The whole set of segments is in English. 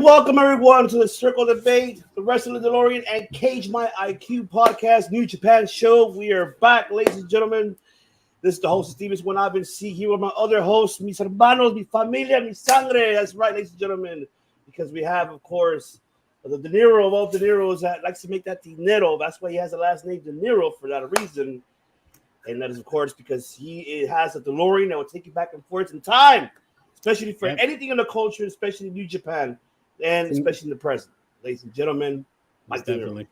welcome everyone to the Circle Debate, the Wrestling Delorean and Cage My IQ podcast, New Japan show. We are back, ladies and gentlemen. This is the host, Stevens, when I've been here with my other hosts, mis hermanos, mi familia, mi sangre. That's right, ladies and gentlemen, because we have, of course, the De Niro of all De Niros that likes to make that dinero. That's why he has the last name De Niro for that reason. And that is, of course, because he has a DeLorean that will take you back and forth in time, especially for anything in the culture, especially New Japan, and especially in the present. Ladies and gentlemen, Mike definitely.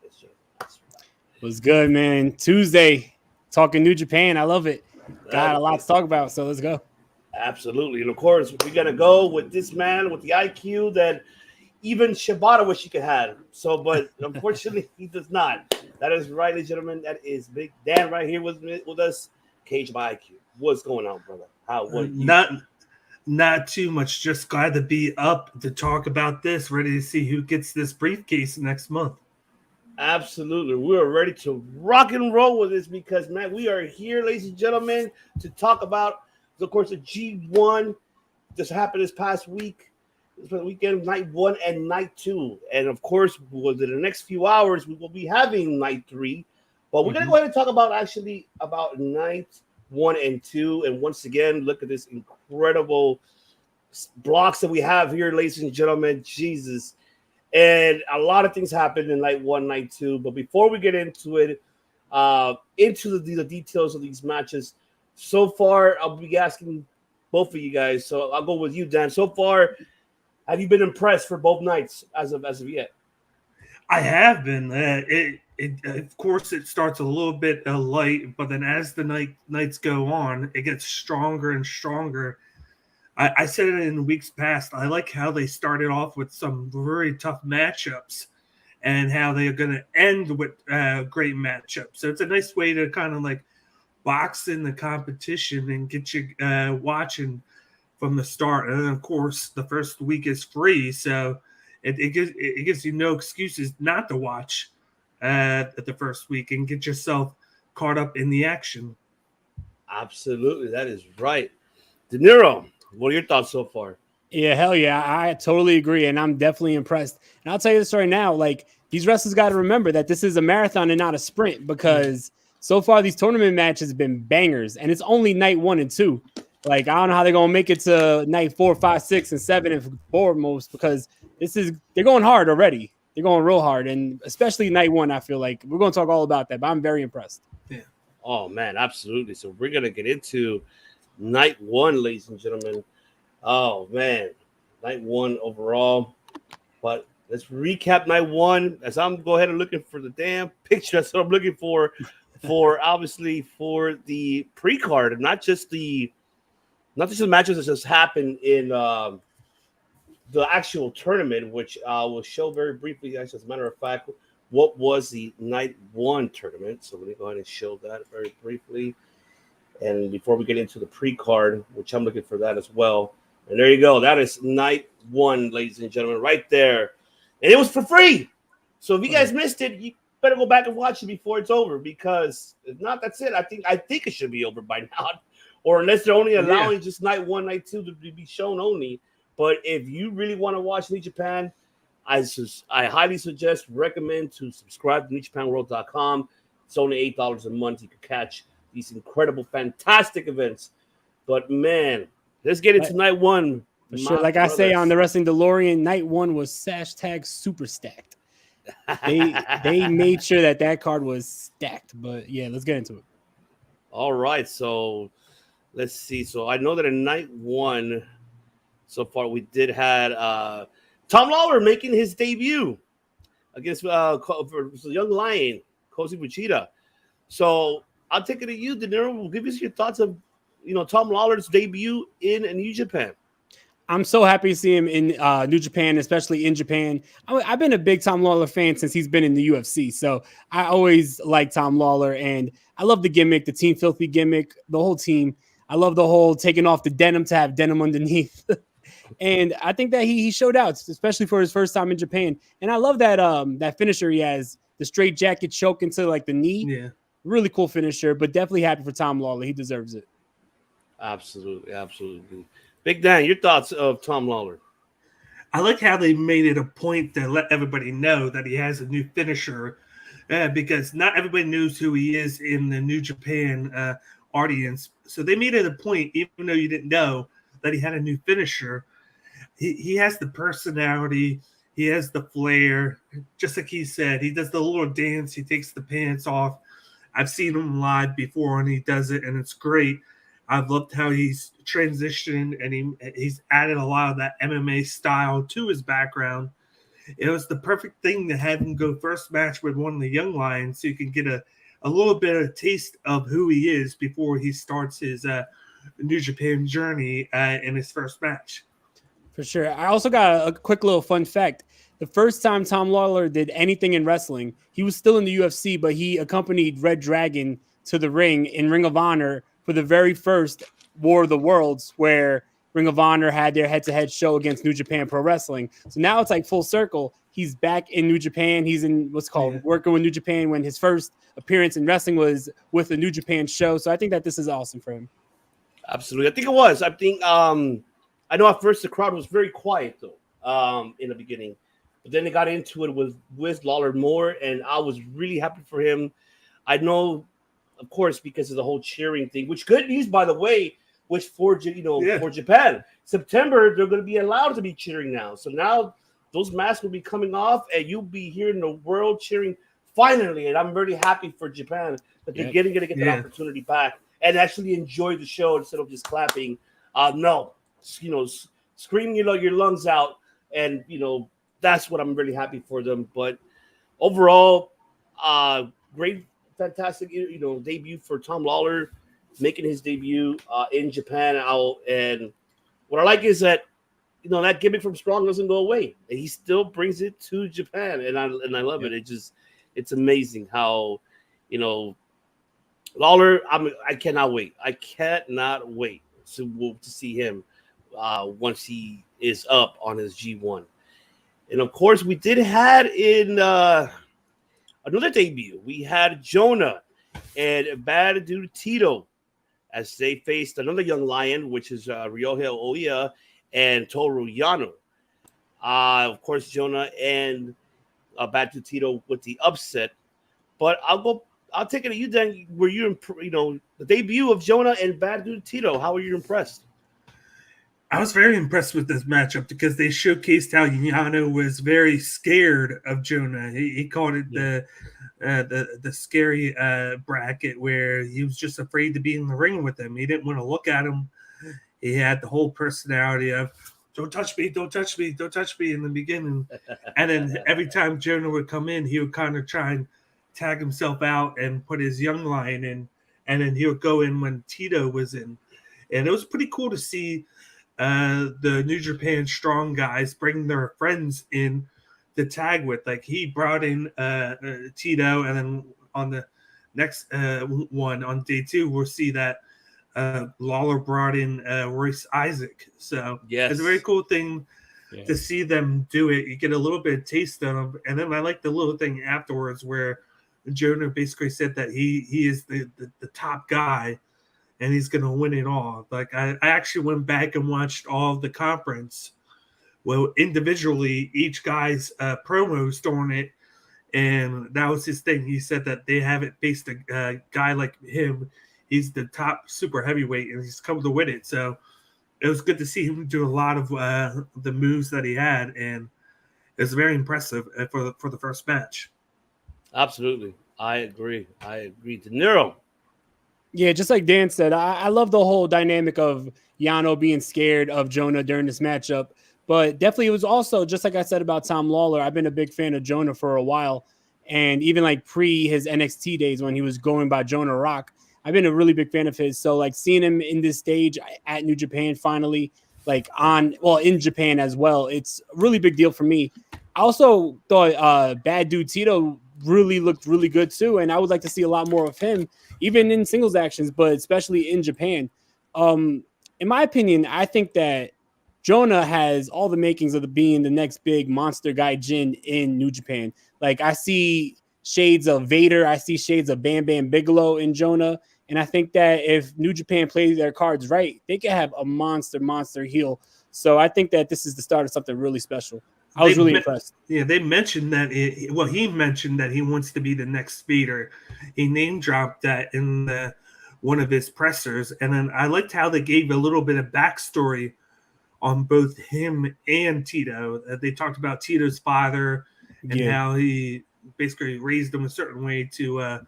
What's good, man? Tuesday, talking New Japan. I love it. Got a lot to talk about, so let's go. Absolutely. And, of course, we're going to go with this man with the IQ that even Shibata wish he could have. So, but unfortunately, he does not. That is right, ladies and gentlemen. That is Big Dan right here with us. Cage My IQ. What's going on, brother? Not too much. Just glad to be up to talk about this. Ready to see who gets this briefcase next month. Absolutely. We are ready to rock and roll with this because, man, we are here, ladies and gentlemen, to talk about, of course, the G1 just happened this past week. This weekend, night 1 and night 2. And, of course, within the next few hours, we will be having night 3. But we're going to go ahead and talk about night 1 and 2. And once again, look at this incredible blocks that we have here, ladies and gentlemen. Jesus. And a lot of things happened in night 1, night 2. But before we get into it, into the details of these matches, so far, I'll be asking both of you guys. So I'll go with you, Dan. So far, have you been impressed for both nights as of yet? I have been. Of course, it starts a little bit light, but then as the nights go on, it gets stronger and stronger. I said it in weeks past. I like how they started off with some very tough matchups and how they are going to end with great matchups. So it's a nice way to kind of like box in the competition and get you watching from the start. And then, of course, the first week is free, so it gives you no excuses not to watch at the first week and get yourself caught up in the action. Absolutely, that is right. De Niro, what are your thoughts so far? Yeah, hell yeah, I totally agree, and I'm definitely impressed. And I'll tell you this right now, like, these wrestlers got to remember that this is a marathon and not a sprint, because so far these tournament matches have been bangers, and it's only night 1 and 2. Like, I don't know how they're gonna make it to night 4, 5, 6, and 7 and foremost, because they're going hard already. They're going real hard, and especially night 1. I feel like we're gonna talk all about that, but I'm very impressed. Yeah. Oh man, absolutely. So we're gonna get into night 1, ladies and gentlemen. Oh man, night 1 overall. But let's recap night 1 as I'm go ahead and looking for the damn picture. That's what I'm looking for obviously for the pre-card, and not just the matches that just happened in the actual tournament, which will show very briefly, guys. As a matter of fact, what was the night 1 tournament. So let me go ahead and show that very briefly. And before we get into the pre-card, which I'm looking for that as well. And there you go. That is night 1, ladies and gentlemen, right there. And it was for free. So if you guys missed it, you better go back and watch it before it's over, because if not, that's it. I think it should be over by now. Or unless they're only allowing just night 1, night 2 to be shown only. But if you really want to watch New Japan, I highly recommend to subscribe to NewJapanWorld.com. It's only $8 a month. You can catch these incredible, fantastic events. But man, let's get into night 1. For sure. Like I say on the Wrestling DeLorean, night 1 was #super stacked. They made sure that card was stacked. But yeah, let's get into it. All right, so let's see. So I know that in night 1, so far we did had Tom Lollard making his debut against for Young Lion, Koji Uchida. So I'll take it to you, De Niro. We'll give us your thoughts of Tom Lollard's debut in New Japan. I'm so happy to see him in New Japan, especially in Japan. I've been a big Tom Lawler fan since he's been in the UFC. So I always like Tom Lawler, and I love the gimmick, the Team Filthy gimmick, the whole team. I love the whole taking off the denim to have denim underneath. And I think that he showed out, especially for his first time in Japan. And I love that finisher he has, the straight jacket choke into like the knee. Yeah. Really cool finisher, but definitely happy for Tom Lawler. He deserves it. Absolutely, absolutely. Big Dan, your thoughts of Tom Lawler? I like how they made it a point to let everybody know that he has a new finisher, because not everybody knows who he is in the New Japan audience. So they made it a point, even though you didn't know, that he had a new finisher. He has the personality. He has the flair. Just like he said, he does the little dance. He takes the pants off. I've seen him live before, and he does it, and it's great. I've loved how he's transitioned, and he's added a lot of that MMA style to his background. It was the perfect thing to have him go first match with one of the young lions, so you can get a little bit of a taste of who he is before he starts his New Japan journey in his first match. For sure. I also got a quick little fun fact. The first time Tom Lawler did anything in wrestling, he was still in the UFC, but he accompanied Red Dragon to the ring in Ring of Honor for the very first War of the Worlds, where Ring of Honor had their head-to-head show against New Japan Pro Wrestling. So now it's like full circle. He's back in New Japan. He's in what's called working with New Japan, when his first appearance in wrestling was with the New Japan show. So I think that this is awesome for him. Absolutely. I think it was. I think I know at first the crowd was very quiet though in the beginning, but then they got into it with Lollard more, and I was really happy for him. I know, of course, because of the whole cheering thing, which good news, by the way, which for Japan. September, they're going to be allowed to be cheering now. So now those masks will be coming off, and you'll be hearing the world cheering finally. And I'm really happy for Japan that they're going to get that opportunity back and actually enjoy the show instead of just clapping. Screaming your lungs out, and that's what I'm really happy for them. But overall, great, fantastic, debut for Tom Lawler, making his debut in Japan. And what I like is that that gimmick from Strong doesn't go away, and he still brings it to Japan, and I love it. It's amazing how Lawler. I cannot wait. I cannot wait to see him once he is up on his G1. And of course, we did have in another debut. We had Jonah and Bad Dude Tito as they faced another young lion, which is Ryohei Oiya and Toru Yano. Of course, Jonah and Bad Dude Tito with the upset. But I'll take it to you, Dan. Were you, the debut of Jonah and Bad Dude Tito? How were you impressed? I was very impressed with this matchup because they showcased how Yano was very scared of Jonah. He called it the scary bracket, where he was just afraid to be in the ring with him. He didn't want to look at him. He had the whole personality of "Don't touch me, don't touch me, don't touch me" in the beginning, and then every time Jonah would come in, he would kind of try and tag himself out and put his young lion in, and then he would go in when Tito was in, and it was pretty cool to see the New Japan Strong guys bring their friends in to tag with. Like, he brought in Tito, and then on the next one on day 2, we'll see that Lawler brought in Royce Isaac. So it's a very cool thing to see them do it. You get a little bit of taste of them, and then I like the little thing afterwards where Jonah basically said that he is the top guy, and he's going to win it all. Like, I actually went back and watched all of the conference. Well, individually, each guy's promos during it, and that was his thing. He said that they haven't faced a guy like him. He's the top super heavyweight, and he's come to win it. So it was good to see him do a lot of the moves that he had, and it was very impressive for the first match. Absolutely. I agree. De Niro. Yeah, just like Dan said, I love the whole dynamic of Yano being scared of Jonah during this matchup. But definitely, it was also, just like I said about Tom Lawler, I've been a big fan of Jonah for a while. And even like pre his NXT days when he was going by Jonah Rock, I've been a really big fan of his. So like seeing him in this stage at New Japan finally, in Japan as well, it's a really big deal for me. I also thought Bad Dude Tito really looked really good too. And I would like to see a lot more of him, even in singles actions, but especially in Japan. In my opinion, I think that Jonah has all the makings of being the next big monster guy Jin in New Japan. Like, I see shades of Vader. I see shades of Bam Bam Bigelow in Jonah. And I think that if New Japan plays their cards right, they could have a monster heel So I think that this is the start of something really special. I was really impressed. Yeah, they mentioned that. He mentioned that he wants to be the next Speeder. He name dropped that in one of his pressers, and then I liked how they gave a little bit of backstory on both him and Tito. They talked about Tito's father and how he basically raised him a certain way to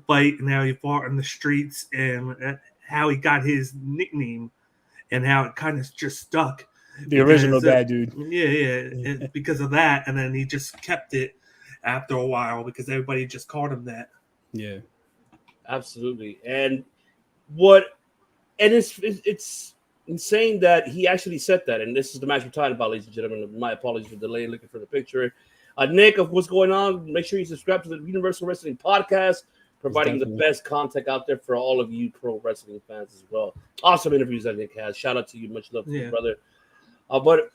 fight, and how he fought in the streets, and how he got his nickname, and how it kind of just stuck. The original bad dude. Yeah, because of that, and then he just kept it after a while because everybody just called him that. Yeah, absolutely. And it's insane that he actually said that. And this is the match we're talking about, ladies and gentlemen. My apologies for the delay. Looking for the picture. Nick, of what's going on? Make sure you subscribe to the Universal Wrestling Podcast, providing the best content out there for all of you pro wrestling fans as well. Awesome interviews that Nick has. Shout out to you. Much love to you, brother. But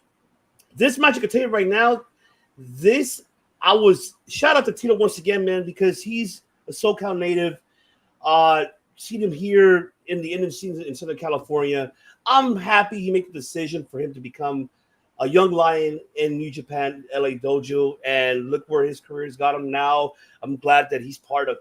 this match, I can tell you right now, shout out to Tito once again, man, because he's a SoCal native. Seen him here in the indie scene in Southern California. I'm happy he made the decision for him to become a young lion in New Japan, LA Dojo, and look where his career has got him now. I'm glad that he's part of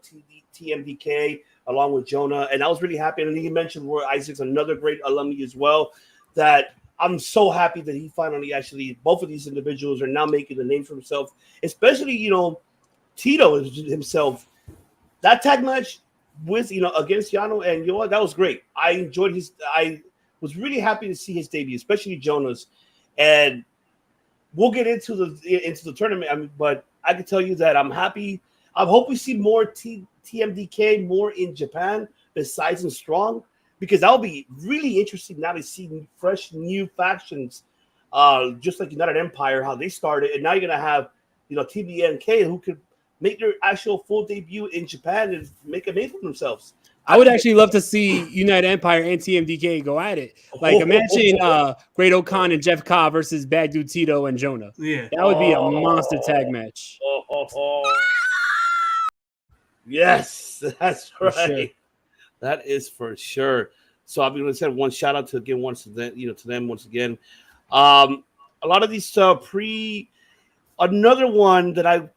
TMDK along with Jonah, and I was really happy. And he mentioned Roy Isaac's another great alumni as well, that I'm so happy that he finally both of these individuals are now making a name for himself, especially, Tito himself. That tag match with, against Yano and Yoa, that was great. I enjoyed I was really happy to see his debut, especially Jonah's. And we'll get into the tournament. But I can tell you that I'm happy. I hope we see more TMDK more in Japan besides in Strong, because that'll be really interesting now to see fresh new factions, just like United Empire, how they started, and now you're gonna have TBNK who could make their actual full debut in Japan and make a name for themselves. I would actually love to see United Empire and TMDK go at it. Like, imagine Great O'Khan and Jeff Cobb versus Bad Dude Tito and Jonah. Yeah, that would be a monster tag match. Yes, that's right. Sure. That is for sure. So I'm going to send one shout out to them once again. A lot of these another one that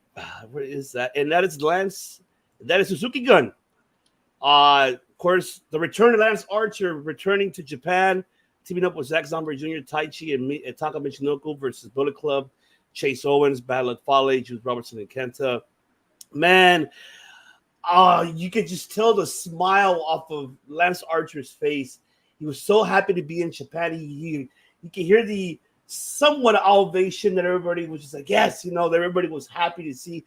where is that? And that is Lance. That is Suzuki Gun. Of course, the return of Lance Archer returning to Japan, teaming up with Zombre Jr., Taichi, and Taka Michinoku versus Bullet Club, Chase Owens, Battle of Fale, Juice Robertson, and Kenta. Man, you could just tell the smile off of Lance Archer's face. He was so happy to be in Japan. You could hear the somewhat ovation that everybody was just like, yes, that everybody was happy to see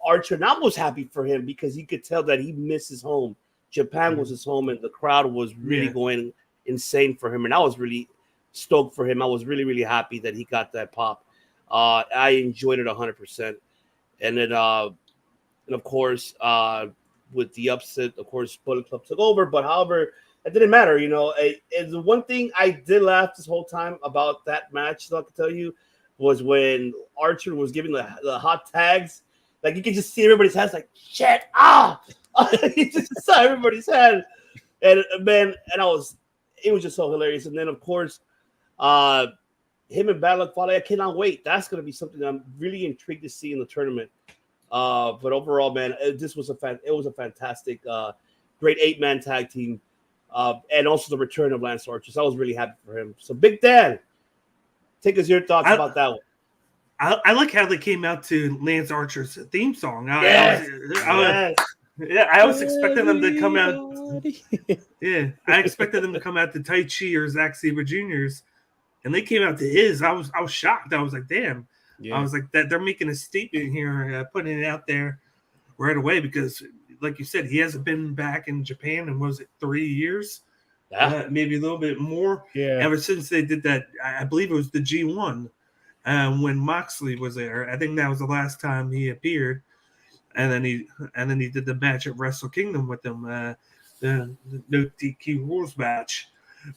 Archer. And I was happy for him because you could tell that he misses home. Japan was his home, and the crowd was really going insane for him. And I was really stoked for him. I was really, really happy that he got that pop. I enjoyed it 100%. And then, and of course, with the upset, of course, Bullet Club took over. But however, it didn't matter. And the one thing I did laugh this whole time about that match, so I can tell you, was when Archer was giving the hot tags. Like, you could just see everybody's hands like, shit, you just saw everybody's head. And man, it was just so hilarious. And then, of course, him and Battle of Fale, I cannot wait. That's going to be something I'm really intrigued to see in the tournament. But overall, man, it was a fantastic, great 8-man tag team. And also the return of Lance Archer. So I was really happy for him. So Big Dan, take us your thoughts about that one. I like how they came out to Lance Archer's theme song. I was expecting them to come out. Yeah, I expected them to come out to Tai Chi or Zack Sabre Jr.'s, and they came out to his. I was shocked. I was like, damn. Yeah. I was like, that they're making a statement here, putting it out there right away, because, like you said, he hasn't been back in Japan in, was it 3 years? Yeah. Maybe a little bit more. Yeah. Ever since they did that, I believe it was the G1. When Moxley was there, I think that was the last time he appeared, and then he did the match at Wrestle Kingdom with them, the no DQ rules match.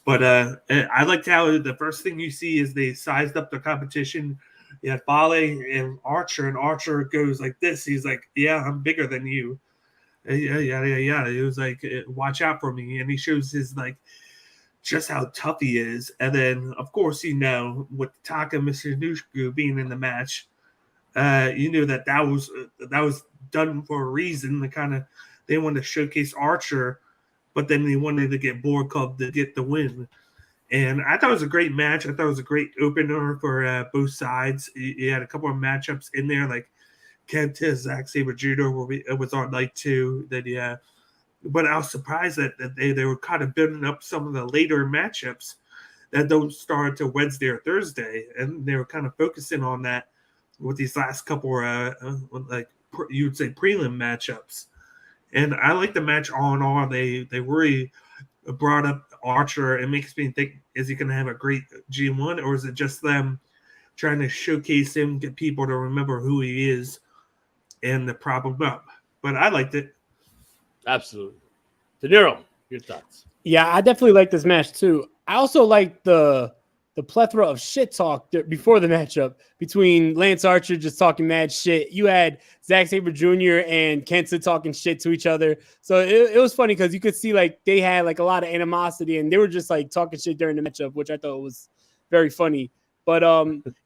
But I liked how the first thing you see is they sized up the competition. You had Fale and Archer goes like this. He's like, "Yeah, I'm bigger than you." Yeah. He was like, "Watch out for me," and he shows his like just how tough he is. And then, of course, with Taka Michinoku being in the match, you knew that was done for a reason. They wanted to showcase Archer, but then they wanted to get Bullet Club to get the win. And I thought it was a great match. I thought it was a great opener for both sides. You had a couple of matchups in there, like Kenta, Zombre Jr. was on night 2. Then but I was surprised that they were kind of building up some of the later matchups that don't start until Wednesday or Thursday, and they were kind of focusing on that with these last couple, you would say, prelim matchups. And I like the match all in all. They really brought up Archer. It makes me think, is he going to have a great G1, or is it just them trying to showcase him, get people to remember who he is and to prop him up? But I liked it. Absolutely. De Niro, your thoughts? Yeah, I definitely like this match too. I also like the plethora of shit talk before the matchup between Lance Archer just talking mad shit. You had Sabre Jr. and Kenta talking shit to each other. So it was funny because you could see like they had like a lot of animosity and they were just like talking shit during the matchup, which I thought was very funny. But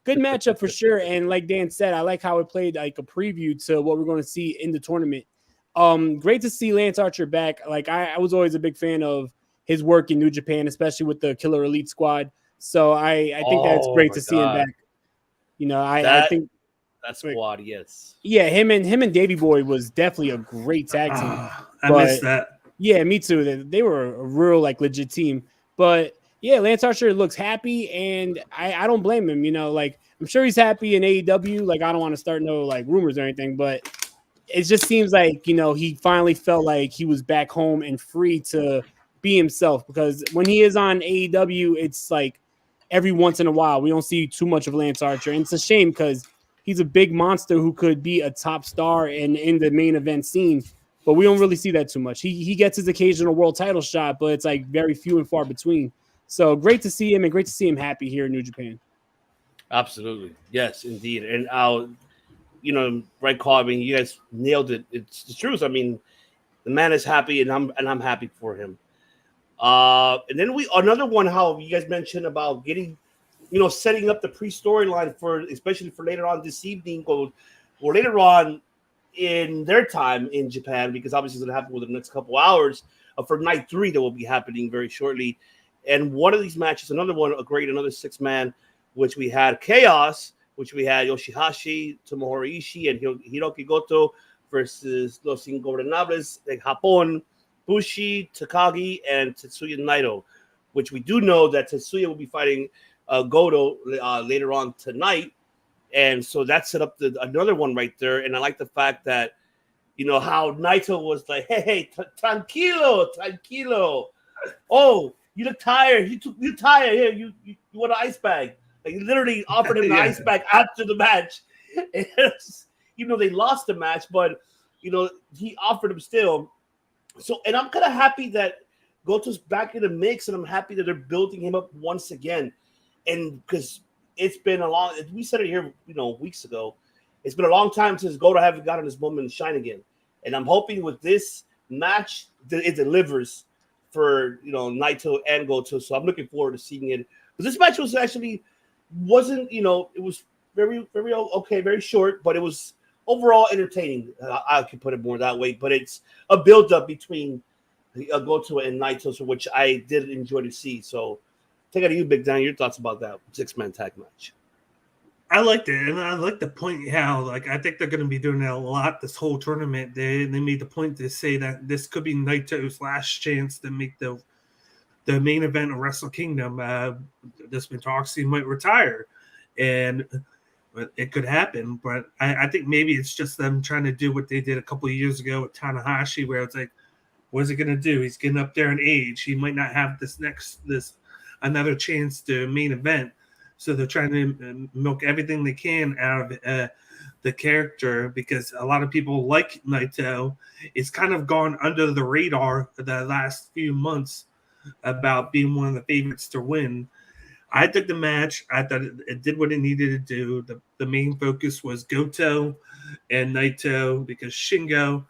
good matchup for sure. And like Dan said, I like how it played like a preview to what we're going to see in the tournament. Great to see Lance Archer back. Like I was always a big fan of his work in New Japan, especially with the Killer Elite Squad. So I think that's great to see him back. I think that squad, yes. Yeah, him and Davey Boy was definitely a great tag team. I missed that. Yeah, me too. They were a real like legit team. But yeah, Lance Archer looks happy, and I don't blame him. Like I'm sure he's happy in AEW. Like I don't want to start no like rumors or anything, but it just seems like he finally felt like he was back home and free to be himself. Because when he is on AEW, it's like every once in a while we don't see too much of Lance Archer, and it's a shame because he's a big monster who could be a top star in the main event scene. But we don't really see that too much. He gets his occasional world title shot, but it's like very few and far between. So great to see him, and great to see him happy here in New Japan. Absolutely. Yes, indeed. And right, Carl, I mean, you guys nailed it. It's the truth. I mean, the man is happy, and I'm happy for him. And then another one, how you guys mentioned about getting, setting up the pre-storyline especially for later on this evening or later on in their time in Japan, because obviously it's going to happen within the next couple hours for night 3 that will be happening very shortly. And one of these matches, another 6-man, which we had Chaos, which we had Yoshihashi, Tomohiro Ishii, and Hiroki Goto versus Los Ingobernables de Japón, Bushi, Takagi, and Tetsuya Naito, which we do know that Tetsuya will be fighting Goto later on tonight. And so that set up another one right there. And I like the fact that, how Naito was like, hey, tranquilo. Oh, you look tired. You tired. Here, you want an ice bag. Like, literally offered him an ice bag after the match. And they lost the match, but, he offered him still. So, and I'm kind of happy that Goto's back in the mix, and I'm happy that they're building him up once again. And because it's been we said it here, weeks ago, it's been a long time since Goto haven't gotten his moment to shine again. And I'm hoping with this match that it delivers for, Naito and Goto. So I'm looking forward to seeing it. But this match wasn't, it was very, very okay, very short, but it was overall entertaining. I could put it more that way, but it's a build-up between Goto and Naito, so which I did enjoy to see. So take it to you, Big Dan, your thoughts about that 6-man tag match. I liked it, and I like the point how, I think they're going to be doing that a lot this whole tournament. They made the point to say that this could be Naito's last chance to make the main event of Wrestle Kingdom. There's been talks he might retire, and it could happen. But I think maybe it's just them trying to do what they did a couple of years ago with Tanahashi, where it's like, what is he going to do? He's getting up there in age. He might not have this another chance to main event. So they're trying to milk everything they can out of the character, because a lot of people like Naito. It's kind of gone under the radar for the last few months about being one of the favorites to win. I took the match. I thought it did what it needed to do. The main focus was Goto and Naito, because Shingo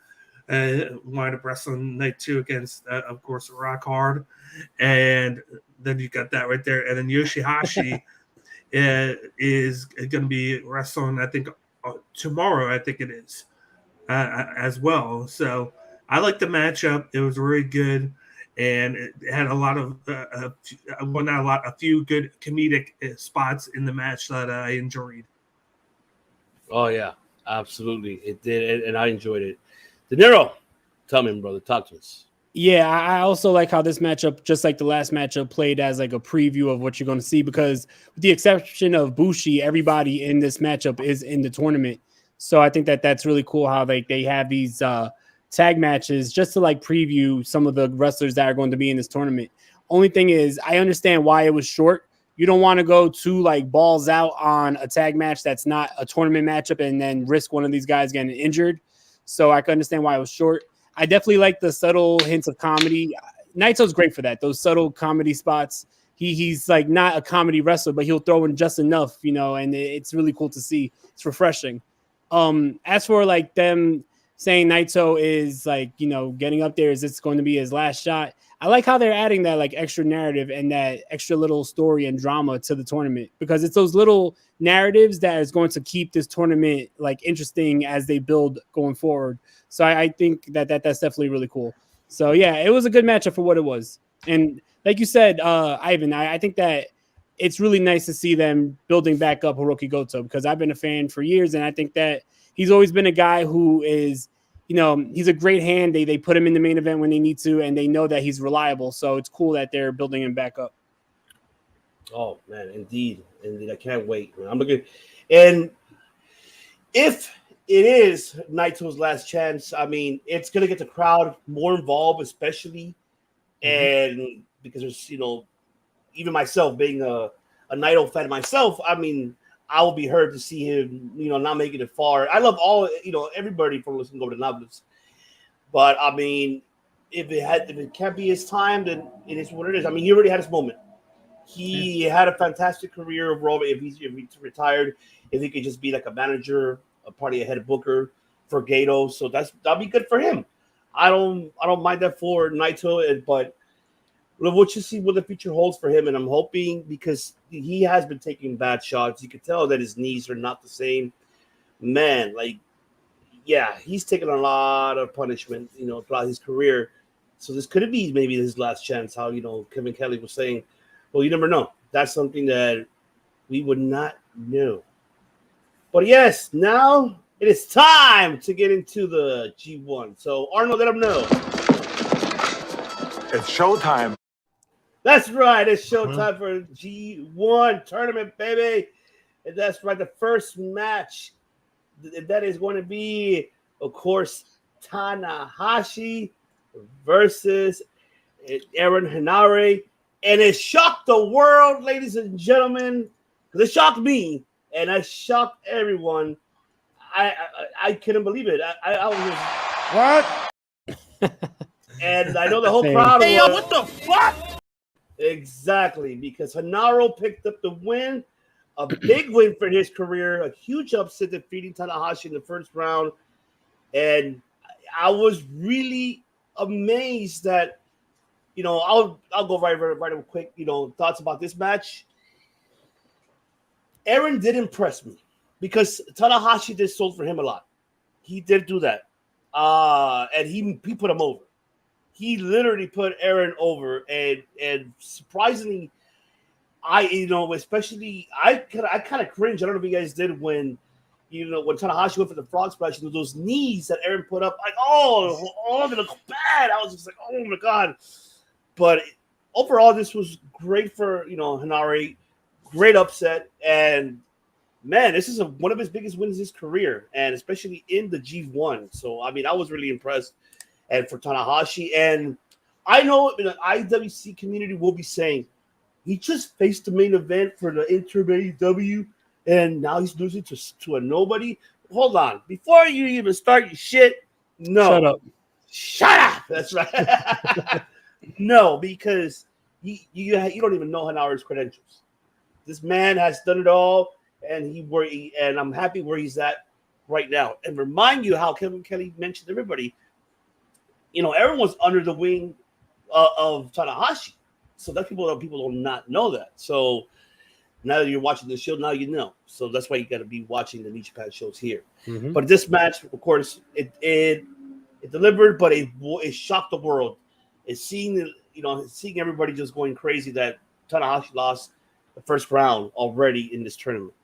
Wind up wrestling night 2 against, of course, Rockhard. And then you got that right there. And then Yoshihashi is going to be wrestling, I think, tomorrow, I think it is, as well. So I like the matchup. It was really good. And it had a lot of, a few good comedic spots in the match that I enjoyed. Oh, yeah, absolutely. It did, and I enjoyed it. De Niro, tell me, brother, talk to us. Yeah, I also like how this matchup, just like the last matchup, played as like a preview of what you're going to see, because with the exception of Bushi, everybody in this matchup is in the tournament. So I think that that's really cool how they have these tag matches just to like preview some of the wrestlers that are going to be in this tournament. Only thing is, I understand why it was short. You don't want to go too like balls out on a tag match that's not a tournament matchup and then risk one of these guys getting injured. So I can understand why it was short. I definitely like the subtle hints of comedy. Naito's great for that. Those subtle comedy spots. He's like not a comedy wrestler, but he'll throw in just enough, and it's really cool to see. It's refreshing. As for like them saying Naito is like, getting up there, is this going to be his last shot? I like how they're adding that like extra narrative and that extra little story and drama to the tournament, because it's those little narratives that is going to keep this tournament like interesting as they build going forward. So I think that's definitely really cool. So yeah, it was a good matchup for what it was. And like you said, Ivan, I think that it's really nice to see them building back up Hiroki Goto, because I've been a fan for years, and I think that he's always been a guy who is, he's a great hand. They put him in the main event when they need to, and they know that he's reliable. So it's cool that they're building him back up. Oh, man, indeed. I can't wait, man. I'm looking. And if it is Naito's last chance, I mean, it's going to get the crowd more involved, especially. And because there's, even myself being a Naito fan myself, I mean, I will be hurt to see him, not making it far. I love all, everybody from listening over to Nablus. But I mean, if it can't be his time, then it is what it is. I mean, he already had his moment. He had a fantastic career overall. If he's retired, if he could just be like a manager, a party ahead booker for Gato, so that'll be good for him. I don't mind that for Naito, but we'll just see what the future holds for him. And I'm hoping, because he has been taking bad shots, you could tell that his knees are not the same. Man, he's taken a lot of punishment, throughout his career. So this could be maybe his last chance. How Kevin Kelly was saying, well, you never know. That's something that we would not know. But yes, now it is time to get into the G1. So Arnold, let them know. It's showtime. That's right. It's showtime for G1 tournament, baby. And that's right. The first match that is going to be, of course, Tanahashi versus Aaron Hanary. And it shocked the world, ladies and gentlemen, because it shocked me, and it shocked everyone. I couldn't believe it. I was What? And I know the whole crowd was. Hey, yo, what the fuck? Exactly, because Hanaro picked up the win, a big win for his career, a huge upset, defeating Tanahashi in the first round. And I was really amazed that, I'll go right quick, thoughts about this match. Aaron did impress me because Tanahashi did sold for him a lot. He did do that. And he put him over. He literally put Aaron over, and surprisingly, especially I kind of cringe. I don't know if you guys did when Tanahashi went for the frog splash, those knees that Aaron put up, like, they look bad. I was just like, oh my god. But overall, this was great for Hanary, great upset, and man, this is one of his biggest wins in his career, and especially in the G1. So I mean, I was really impressed. And for Tanahashi, and I know in the IWC community will be saying he just faced the main event for the NJPW, and now he's losing to a nobody. Hold on, before you even start your shit, no, shut up. That's right. No, because you don't even know Hanary's credentials. This man has done it all, and I'm happy where he's at right now. And remind you how Kevin Kelly mentioned everybody. everyone's under the wing of Tanahashi. So that people do not know that. So now that you're watching the show, now you know. So that's why you got to be watching the New Japan shows here. Mm-hmm. But this match, of course, it delivered, but it shocked the world. It's seeing everybody just going crazy that Tanahashi lost the first round already in this tournament.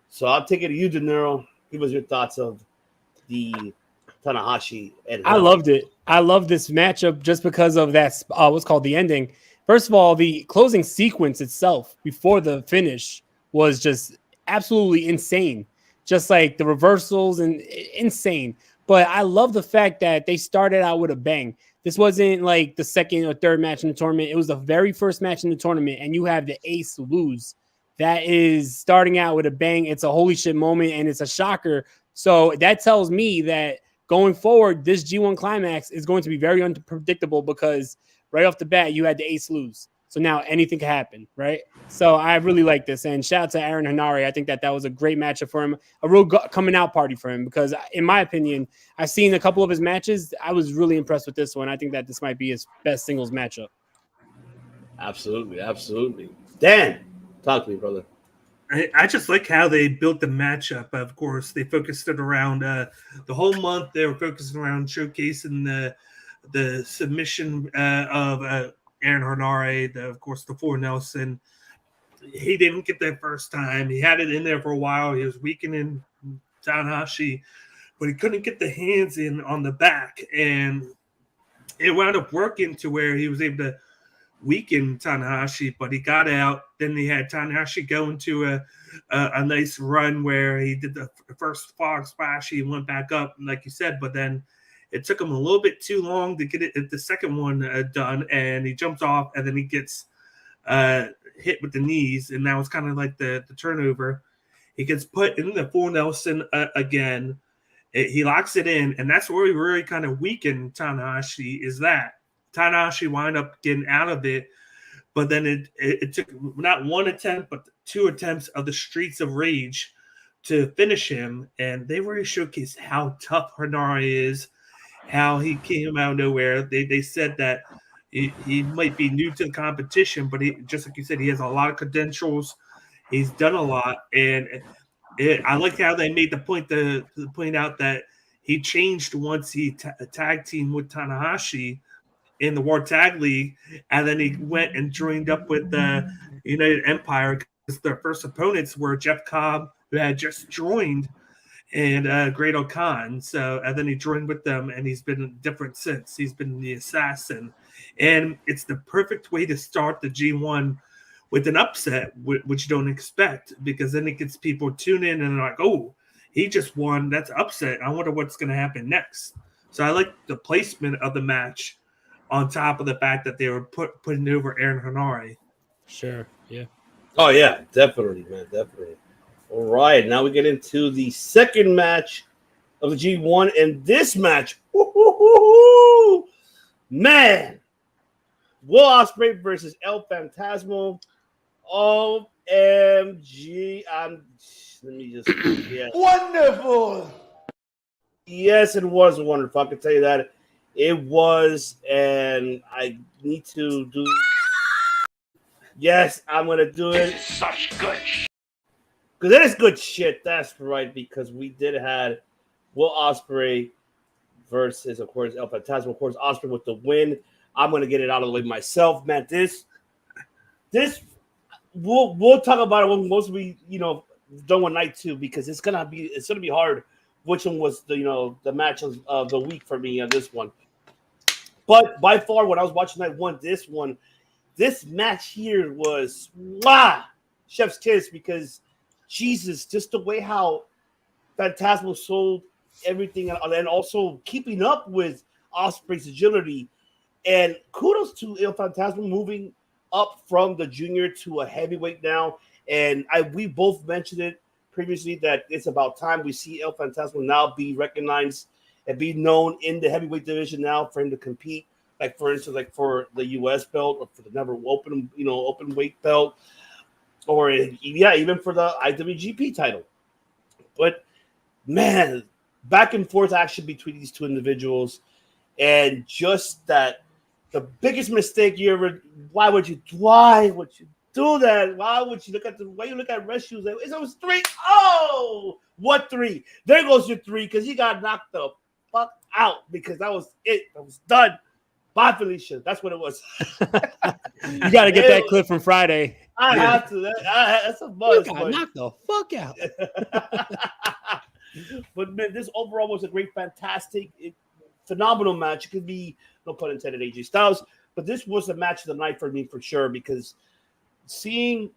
So I'll take it to you, De Niro. Give us your thoughts of the Tanahashi. I loved it. I love this matchup just because of that. What's called the ending. First of all, the closing sequence itself before the finish was just absolutely insane. Just like the reversals and insane. But I love the fact that they started out with a bang. This wasn't like the second or third match in the tournament. It was the very first match in the tournament, and you have the ace lose. That is starting out with a bang. It's a holy shit moment, and it's a shocker. So that tells me that going forward, this G1 Climax is going to be very unpredictable because right off the bat, you had the ace lose. So now anything can happen, right? So I really like this. And shout out to Aaron Hanary. I think that was a great matchup for him, a real coming out party for him because, in my opinion, I've seen a couple of his matches. I was really impressed with this one. I think that this might be his best singles matchup. Absolutely, absolutely. Dan, talk to me, brother. I just like how they built the matchup. Of course, they focused it around the whole month. They were focusing around showcasing the submission of Aaron Hanary, of course, the 4 Nelson. He didn't get that first time. He had it in there for a while. He was weakening Tanahashi, but he couldn't get the hands in on the back. And it wound up working to where he was able to weaken Tanahashi, but he got out. Then he had Tanahashi go into a nice run where he did the first fog splash. He went back up, like you said, but then it took him a little bit too long to get the second one done, and he jumps off, and then he gets hit with the knees, and that was kind of like the turnover. He gets put in the 4 Nelson again. He locks it in, and that's where he really kind of weakened Tanahashi, is that Tanahashi wound up getting out of it, but then it took not one attempt, but 2 attempts of the Streets of Rage to finish him, and they really showcased how tough Hanary is, how he came out of nowhere. They said that he might be new to the competition, but he, just like you said, he has a lot of credentials. He's done a lot, and I like how they made the point to point out that he changed once he tag teamed with Tanahashi in the World Tag League, and then he went and joined up with the United Empire because their first opponents were Jeff Cobb, who had just joined, and Great Khan. So, and then he joined with them, and he's been different since. He's been the assassin, and it's the perfect way to start the G1 with an upset, which you don't expect, because then it gets people tune in and they're like, "Oh, he just won. That's upset. I wonder what's going to happen next." So I like the placement of the match, on top of the fact that they were putting over Aaron Hanary. Sure, yeah. Oh, yeah, definitely, man, definitely. All right, now we get into the second match of the G1, and this match, man, Will Ospreay versus El Phantasmo. OMG, let me just, yeah. Wonderful. Yes, it was wonderful. I can tell you that. It was, and I need to do. Yes, I'm gonna do it. It's such good shit. Because it is good shit. That's right. Because we did have Will Ospreay versus, of course, El Phantasmo. Of course, Ospreay with the win. I'm gonna get it out of the way myself, man. This, we'll talk about it when most we done with night 2, because it's gonna be hard. Which one was the match of the week for me on this one? But by far, when I was watching night 1, this match here was chef's kiss, because Jesus, just the way how Phantasmo sold everything, and also keeping up with Ospreay's agility. And kudos to El Phantasmo moving up from the junior to a heavyweight now. And we both mentioned it previously that it's about time we see El Phantasmo now be recognized and be known in the heavyweight division now for him to compete, like for instance, like for the U.S. belt or for the never open weight belt, or even for the IWGP title. But man, back and forth action between these two individuals, And just that, the biggest mistake you ever. Why would you do that? Why would you look at red shoes? Like, it was 3. Oh, what 3? There goes your 3 because he got knocked the fuck out because that was it. That was done. Bye, Felicia. That's what it was. You got to get that clip from Friday. I have to. That's a buzz. You got knocked the fuck out. But man, this overall was a great, fantastic, phenomenal match. It could be, no pun intended, AJ Styles, but this was the match of the night for me for sure because seeing,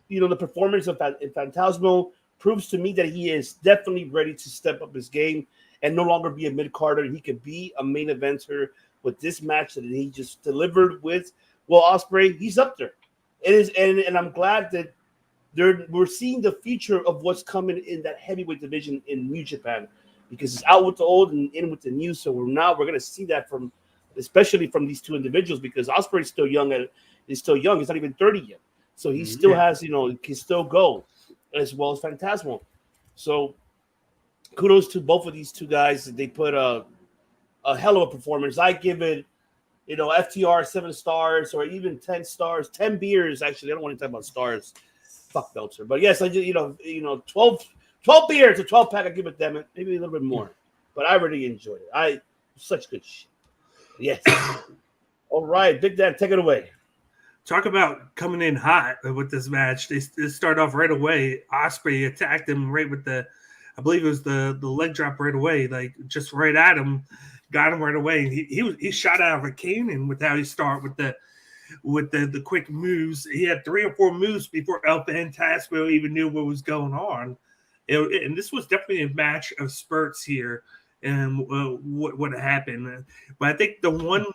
the performance of Phantasmo proves to me that he is definitely ready to step up his game and no longer be a mid-carder. He could be a main eventer with this match that he just delivered with Will Ospreay. He's up there. It is, and I'm glad that we're seeing the future of what's coming in that heavyweight division in New Japan because it's out with the old and in with the new. So we're going to see that especially from these two individuals because Ospreay is still young. He's not even 30 yet. So he still has, can still go as well as Phantasmo. So kudos to both of these two guys. They put a hell of a performance. I give it, FTR 7 stars or even 10 stars, 10 beers. Actually, I don't want to talk about stars. Fuck Belcher. But yes, I just, 12 beers, a 12 pack. I give it them maybe a little bit more. But I really enjoyed it. Such good shit. Yes. All right, Big Dan, take it away. Talk about coming in hot with this match. They start off right away. Ospreay attacked him right with I believe it was the leg drop right away, like just right at him, got him right away. He shot out of a cannon with how he started with the quick moves. He had 3 or 4 moves before El Phantasmo even knew what was going on. And this was definitely a match of spurts here and what happened. But I think the one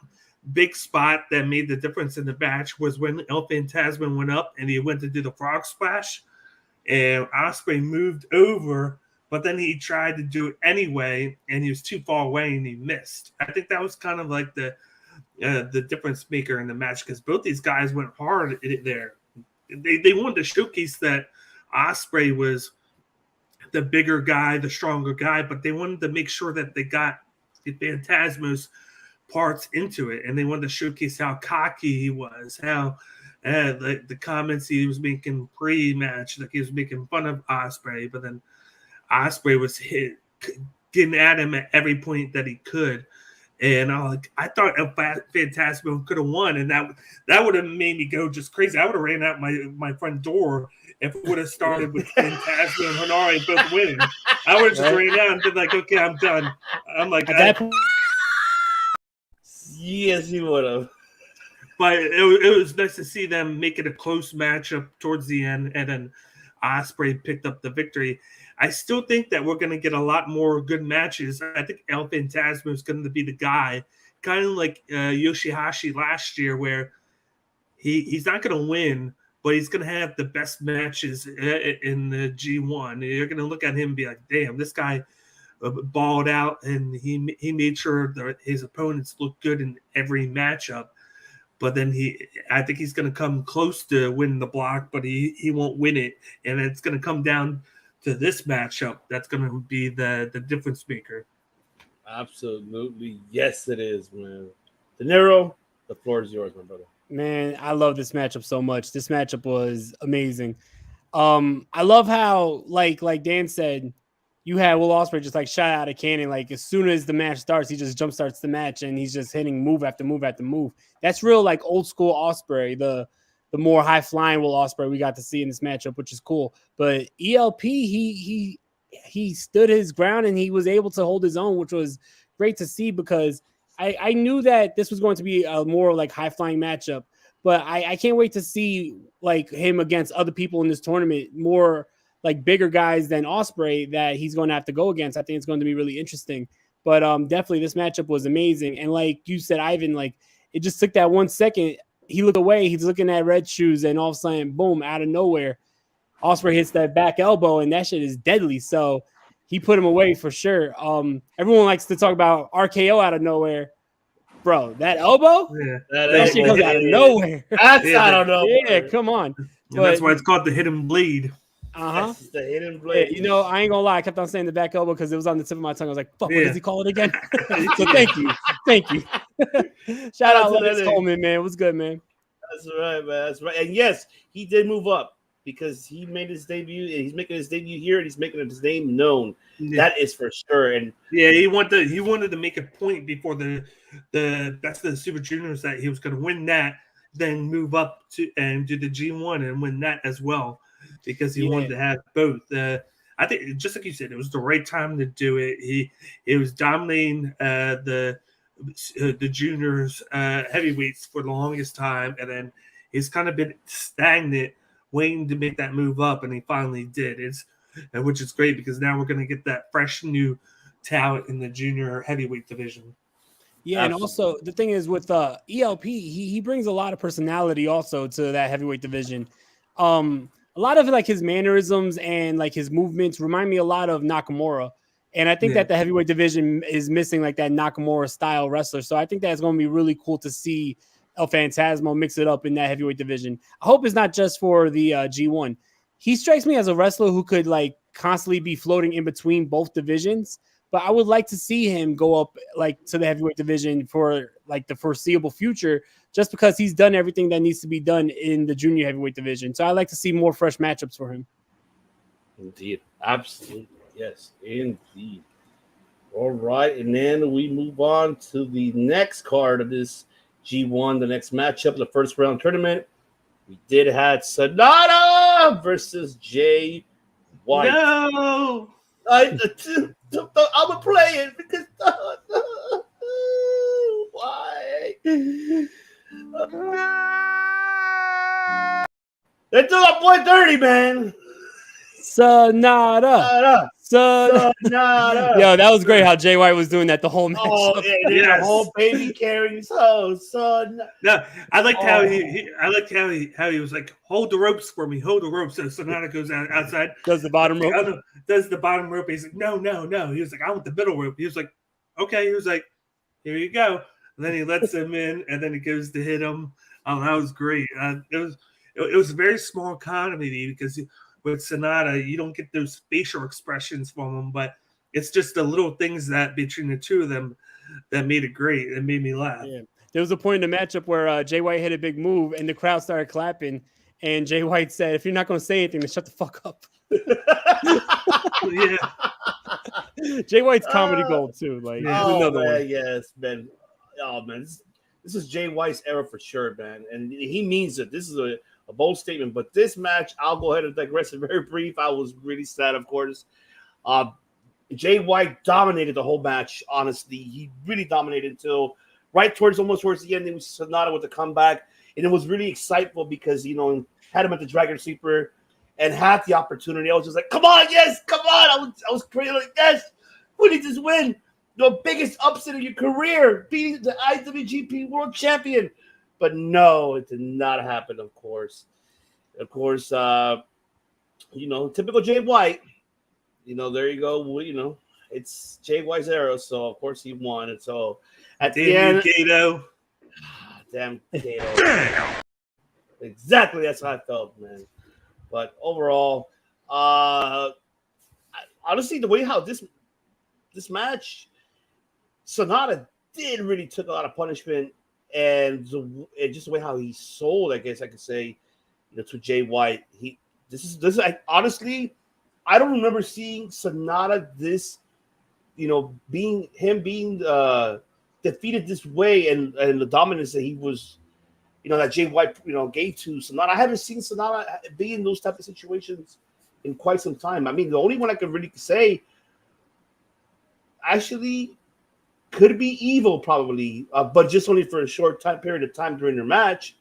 big spot that made the difference in the match was when El Phantasmo went up and he went to do the frog splash and Ospreay moved over, but then he tried to do it anyway and he was too far away and he missed. I think that was kind of like the difference maker in the match because both these guys went hard there. They wanted to showcase that Ospreay was the bigger guy, the stronger guy, but they wanted to make sure that they got the Phantasmo's parts into it, and they wanted to showcase how cocky he was, how the comments he was making pre-match, like he was making fun of Ospreay, but then Ospreay was getting at him at every point that he could. And I thought El Phantasmo could have won, and that would have made me go just crazy. I would have ran out my front door if it would have started with Phantasmo and Hanary both winning. I would have just ran out and been like, okay, I'm done. I'm like, yes, you would have. But it was nice to see them make it a close matchup towards the end, and then Ospreay picked up the victory. I still think that we're going to get a lot more good matches. I think El Phantasmo is going to be the guy, kind of like Yoshihashi last year, where he's not going to win, but he's going to have the best matches in the G1. You're going to look at him and be like, damn, this guy balled out, and he made sure that his opponents looked good in every matchup. But then I think he's going to come close to winning the block, but he won't win it. And it's going to come down to this matchup. That's going to be the difference maker. Absolutely. Yes, it is, man. De Niro, the floor is yours, my brother. Man, I love this matchup so much. This matchup was amazing. I love how, like Dan said, you had Will Ospreay just like shot out of cannon. Like as soon as the match starts, he just jump starts the match and he's just hitting move after move after move. That's real like old school Ospreay, the more high flying Will Ospreay we got to see in this matchup, which is cool. But ELP, he stood his ground and he was able to hold his own, which was great to see because I knew that this was going to be a more like high flying matchup. But I can't wait to see like him against other people in this tournament, more like bigger guys than Ospreay that he's going to have to go against. I think it's going to be really interesting. But definitely this matchup was amazing. And like you said, Ivan, like it just took that 1 second. He looked away. He's looking at red shoes, and all of a sudden, boom, out of nowhere, Ospreay hits that back elbow, and that shit is deadly. So he put him away for sure. Everyone likes to talk about RKO out of nowhere. Bro, that elbow? Yeah. That shit comes out of nowhere. That's out of nowhere. Yeah, come on. And that's why it's called the hidden blade. That's the hidden blade. Yeah, I ain't gonna lie. I kept on saying the back elbow because it was on the tip of my tongue. I was like, fuck, what does he call it again? So thank you. Thank you. Shout out to Lennox that Coleman, man. What's good, man? That's right, man. That's right. And yes, he did move up because he made his debut. And he's making his debut here, and he's making his name known. Yeah. That is for sure. And yeah, he wanted to make a point before the Best of the Super Juniors that he was going to win that, then move up to and do the G1 and win that as well, because he wanted to have both. I think, just like you said, it was the right time to do it. He was dominating the juniors heavyweights for the longest time, and then he's kind of been stagnant, waiting to make that move up, and he finally did. Which is great, because now we're going to get that fresh new talent in the junior heavyweight division. Yeah, Absolutely. And also the thing is with ELP, he brings a lot of personality also to that heavyweight division. A lot of like his mannerisms and like his movements remind me a lot of Nakamura. And I think that the heavyweight division is missing like that Nakamura style wrestler. So I think that's going to be really cool to see El Phantasmo mix it up in that heavyweight division. I hope it's not just for the G1. He strikes me as a wrestler who could like constantly be floating in between both divisions, but I would like to see him go up like to the heavyweight division for like the foreseeable future, just because he's done everything that needs to be done in the junior heavyweight division. So I like to see more fresh matchups for him. Indeed. Absolutely. Yes, indeed. All right. And then we move on to the next card of this G1, the next matchup, the first round tournament. We did have Sonata versus Jay White. No! I'm gonna play it because why? They took up 130, man. Sonata. Yo, that was great how Jay White was doing that the whole match. Oh, yeah, the whole baby carrying son. No, I liked how he was like, hold the ropes for me, hold the ropes. So Sonata goes outside, does the bottom rope. Does the bottom rope. He's like, no. He was like, I want the middle rope. He was like, okay. He was like, here you go. And then he lets him in, and then he goes to hit him. Oh, that was great. It was a very small economy because with Sonata, you don't get those facial expressions from him, but it's just the little things that between the two of them that made it great. It made me laugh. Yeah. There was a point in the matchup where Jay White hit a big move and the crowd started clapping, and Jay White said, if you're not going to say anything, then shut the fuck up. Yeah. Jay White's comedy gold too. Like, another one. Yes, man. Oh, man. This is Jay White's era for sure, man. And he means it. This is a bold statement, but this match, I'll go ahead and digress it very brief. I was really sad, of course. Jay White dominated the whole match, honestly. He really dominated until almost towards the end. It was Sonata with the comeback, and it was really exciteful because, had him at the Dragon Sleeper and had the opportunity. I was just like, come on, yes, come on. I was crazy like, yes, we need this win. The biggest upset of your career, beating the IWGP World Champion. But no, it did not happen, of course. Typical Jay White. There you go. It's Jay White's era, so of course he won. And so at the end, Gato. Damn Gato. Exactly, that's how I felt, man. But overall, honestly, the way how this match, Sonata did really took a lot of punishment. And just the way how he sold, I guess I could say, to Jay White. Honestly, I don't remember seeing Sonata this, being defeated this way and the dominance that he was, that Jay White, gave to Sonata. I haven't seen Sonata be in those type of situations in quite some time. I mean, the only one I could really say, actually, could be Evil probably, but just only for a short period of time during their match.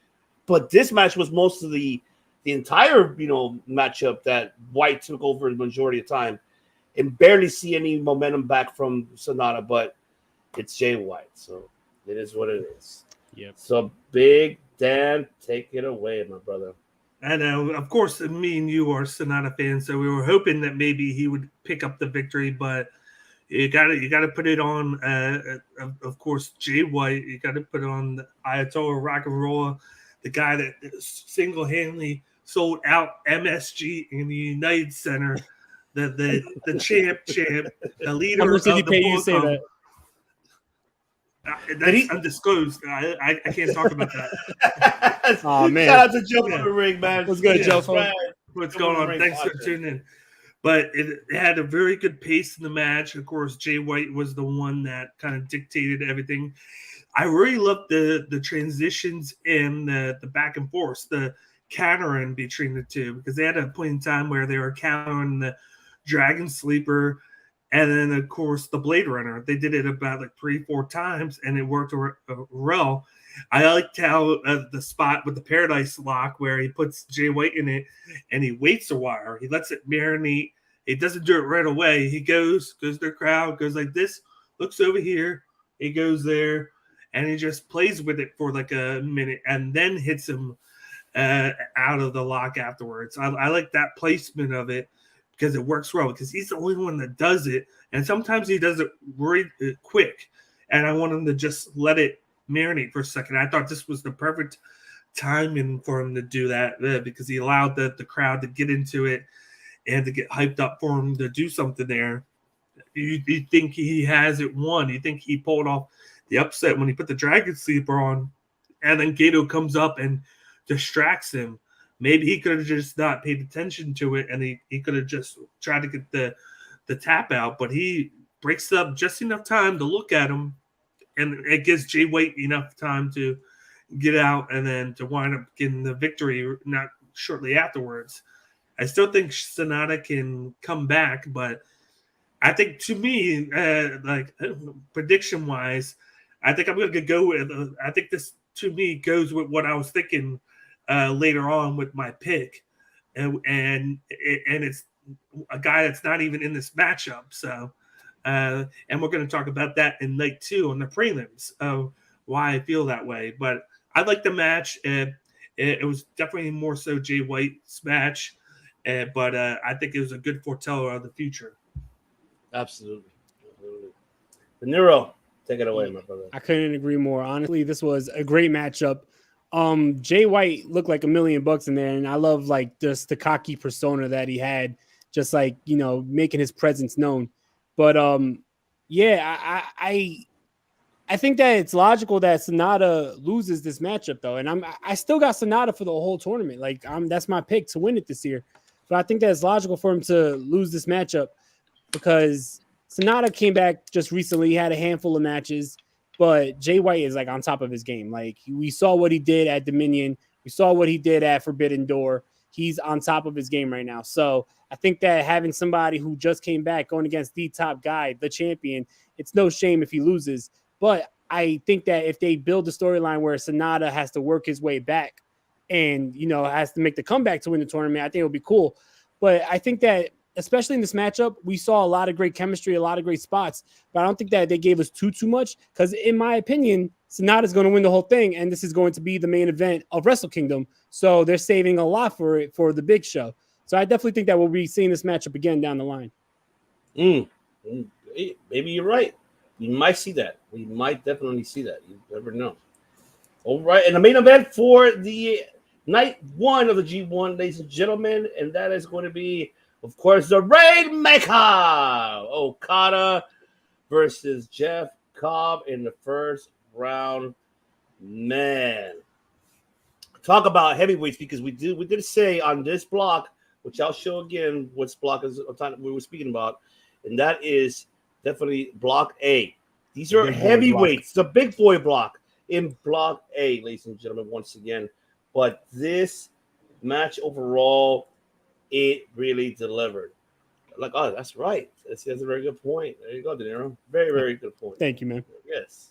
But this match was most of the entire matchup that White took over the majority of time, and barely see any momentum back from Sonata. But it's Jay White, so it is what it is. Yep. So Big Dan, take it away, my brother. And of course, me and you are Sonata fans, so we were hoping that maybe he would pick up the victory, but. You got to put it on, of course, Jay White. You got to put it on the Ayatollah Rock and Roll, the guy that single-handedly sold out MSG in the United Center, the champ, the leader. How much did he pay you to say that? That's undisclosed. I can't talk about that. Oh man! Shout out to Joe from the ring, man. What's good, Joe? What's going on? Thanks for tuning in. But it had a very good pace in the match. Of course, Jay White was the one that kind of dictated everything. I really loved the transitions and the back and forth, the countering between the two, because they had a point in time where they were countering the Dragon Sleeper and then, of course, the Blade Runner. They did it about like 3-4 times, and it worked well. I liked how the spot with the Paradise Lock where he puts Jay White in it, and he waits a while. He lets it marinate. He doesn't do it right away. He goes to the crowd, goes like this, looks over here. He goes there, and he just plays with it for like a minute and then hits him out of the lock afterwards. I like that placement of it because it works well, because he's the only one that does it. And sometimes he does it very quick, and I want him to just let it marinate for a second. I thought this was the perfect timing for him to do that because he allowed the crowd to get into it and to get hyped up for him to do something there. You think he has it won. You think he pulled off the upset when he put the Dragon Sleeper on, and then Gato comes up and distracts him. Maybe he could have just not paid attention to it, and he could have just tried to get the tap out, but he breaks up just enough time to look at him, and it gives Jay White enough time to get out and then to wind up getting the victory not shortly afterwards. I still think Sonata can come back, but I think, to me, like prediction-wise, I think I'm going to go with I think this, to me, goes with what I was thinking later on with my pick, and it's a guy that's not even in this matchup. So, and we're going to talk about that in night 2 on the prelims of why I feel that way. But I like the match. It was definitely more so Jay White's match, but I think it was a good foreteller of the future. Absolutely. De Niro, take it away, my brother. I couldn't agree more. Honestly, this was a great matchup. Jay White looked like $1 million in there, and I love like just the cocky persona that he had, just like, you know, making his presence known. But yeah, I think that it's logical that Sonata loses this matchup though, and I still got Sonata for the whole tournament. Like that's my pick to win it this year. But I think that it's logical for him to lose this matchup because Sonata came back just recently. He had a handful of matches, but Jay White is like on top of his game. Like we saw what he did at Dominion. We saw what he did at Forbidden Door. He's on top of his game right now. So I think that having somebody who just came back going against the top guy, the champion, it's no shame if he loses. But I think that if they build a storyline where Sonata has to work his way back and, you know, has to make the comeback to win the tournament, I think it would be cool. But I think that especially in this matchup, we saw a lot of great chemistry, a lot of great spots, but I don't think that they gave us too much because, in my opinion, Sonata's going to win the whole thing, and this is going to be the main event of Wrestle Kingdom, so they're saving a lot for it for the big show. So I definitely think that we'll be seeing this matchup again down the line. Maybe you're right. We might see that. We might definitely see that. You never know. All right, and the main event for the night 1 of the G1, ladies and gentlemen, and that is going to be, of course, the Rainmaker, Okada versus Jeff Cobb in the first round. Man, talk about heavyweights, because we did say on this block, which I'll show again what block is we were speaking about, and that is definitely block A. These are heavyweights, the big boy block in block A, ladies and gentlemen, once again. But this match overall, it really delivered. Like, oh, that's right. That's a very good point. There you go, De Niro. Very, very good point. Thank you, man. Yes.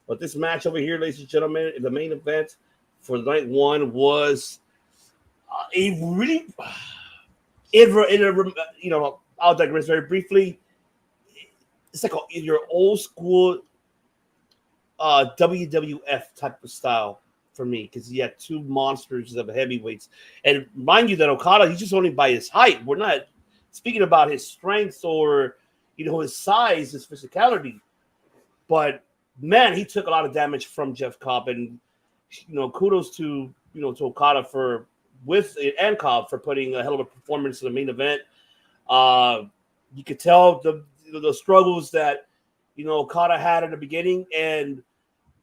But this match over here, ladies and gentlemen, the main event for night 1 was I'll digress very briefly. It's like your old school WWF type of style for me, because he had 2 monsters of heavyweights. And mind you that Okada, he's just only by his height. We're not speaking about his strength or, his size, his physicality. But, man, he took a lot of damage from Jeff Cobb. And, kudos to Okada and Cobb for putting a hell of a performance in the main event. You could tell the struggles that, Okada had in the beginning. And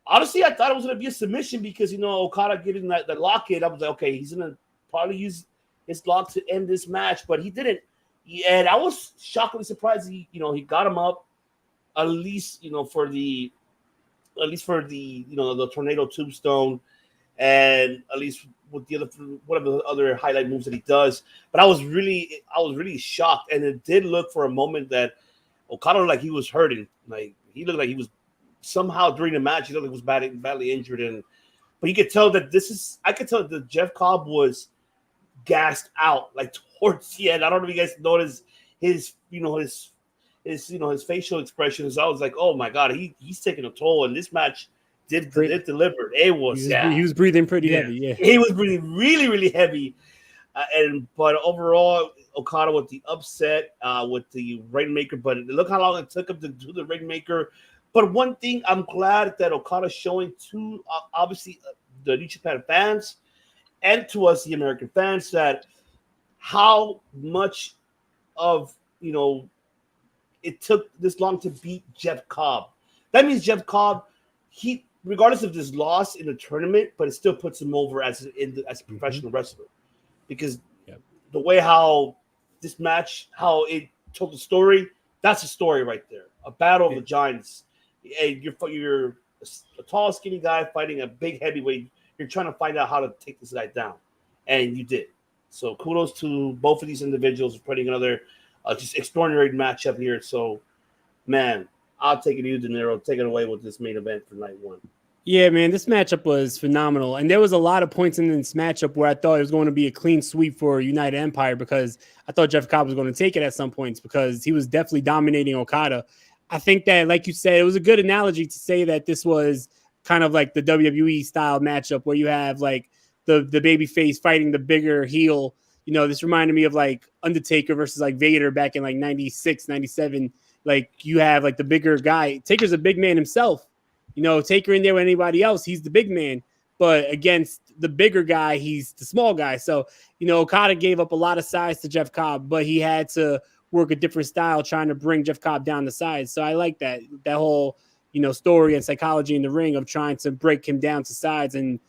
honestly, I thought it was going to be a submission because, Okada getting that lock in. I was like, okay, he's going to probably use his lock to end this match, but he didn't. And I was shockingly surprised he got him up at least, for the the tornado tombstone, and at least with the other whatever the other highlight moves that he does. But I was really shocked, and it did look for a moment that Okada looked like he was hurting. Like he looked like he was somehow during the match he looked like he was badly injured, but you could tell that I could tell that Jeff Cobb was gassed out like towards the end. I don't know if you guys noticed his facial expressions. I was like, oh my god, he's taking a toll, and this match did deliver. It was he was breathing pretty heavy. Yeah, he was breathing really, really heavy. But overall, Okada with the upset with the Rainmaker. But look how long it took him to do the Rainmaker. But one thing I'm glad that Okada's showing to obviously the New Japan fans and to us, the American fans, that how much of it took this long to beat Jeff Cobb. That means Jeff Cobb, he regardless of this loss in the tournament, but it still puts him over as a professional wrestler, because the way how this match, how it told the story, that's a story right there. A battle of the giants. And you're a tall, skinny guy fighting a big heavyweight. You're trying to find out how to take this guy down, and you did. So kudos to both of these individuals for putting another just extraordinary matchup here. So, man, I'll take it, you, De Niro. Take it away with this main event for night one. Yeah, man, this matchup was phenomenal. And there was a lot of points in this matchup where I thought it was going to be a clean sweep for United Empire, because I thought Jeff Cobb was going to take it at some points because he was definitely dominating Okada. I think that, like you said, it was a good analogy to say that this was kind of like the WWE style matchup where you have like the baby face fighting the bigger heel. This reminded me of like Undertaker versus like Vader back in like 96, 97. Like you have like the bigger guy. Taker's a big man himself. Taker in there with anybody else, he's the big man. But against the bigger guy, he's the small guy. So, Okada gave up a lot of size to Jeff Cobb, but he had to work a different style trying to bring Jeff Cobb down the sides. So I like that whole, story and psychology in the ring of trying to break him down to sides and,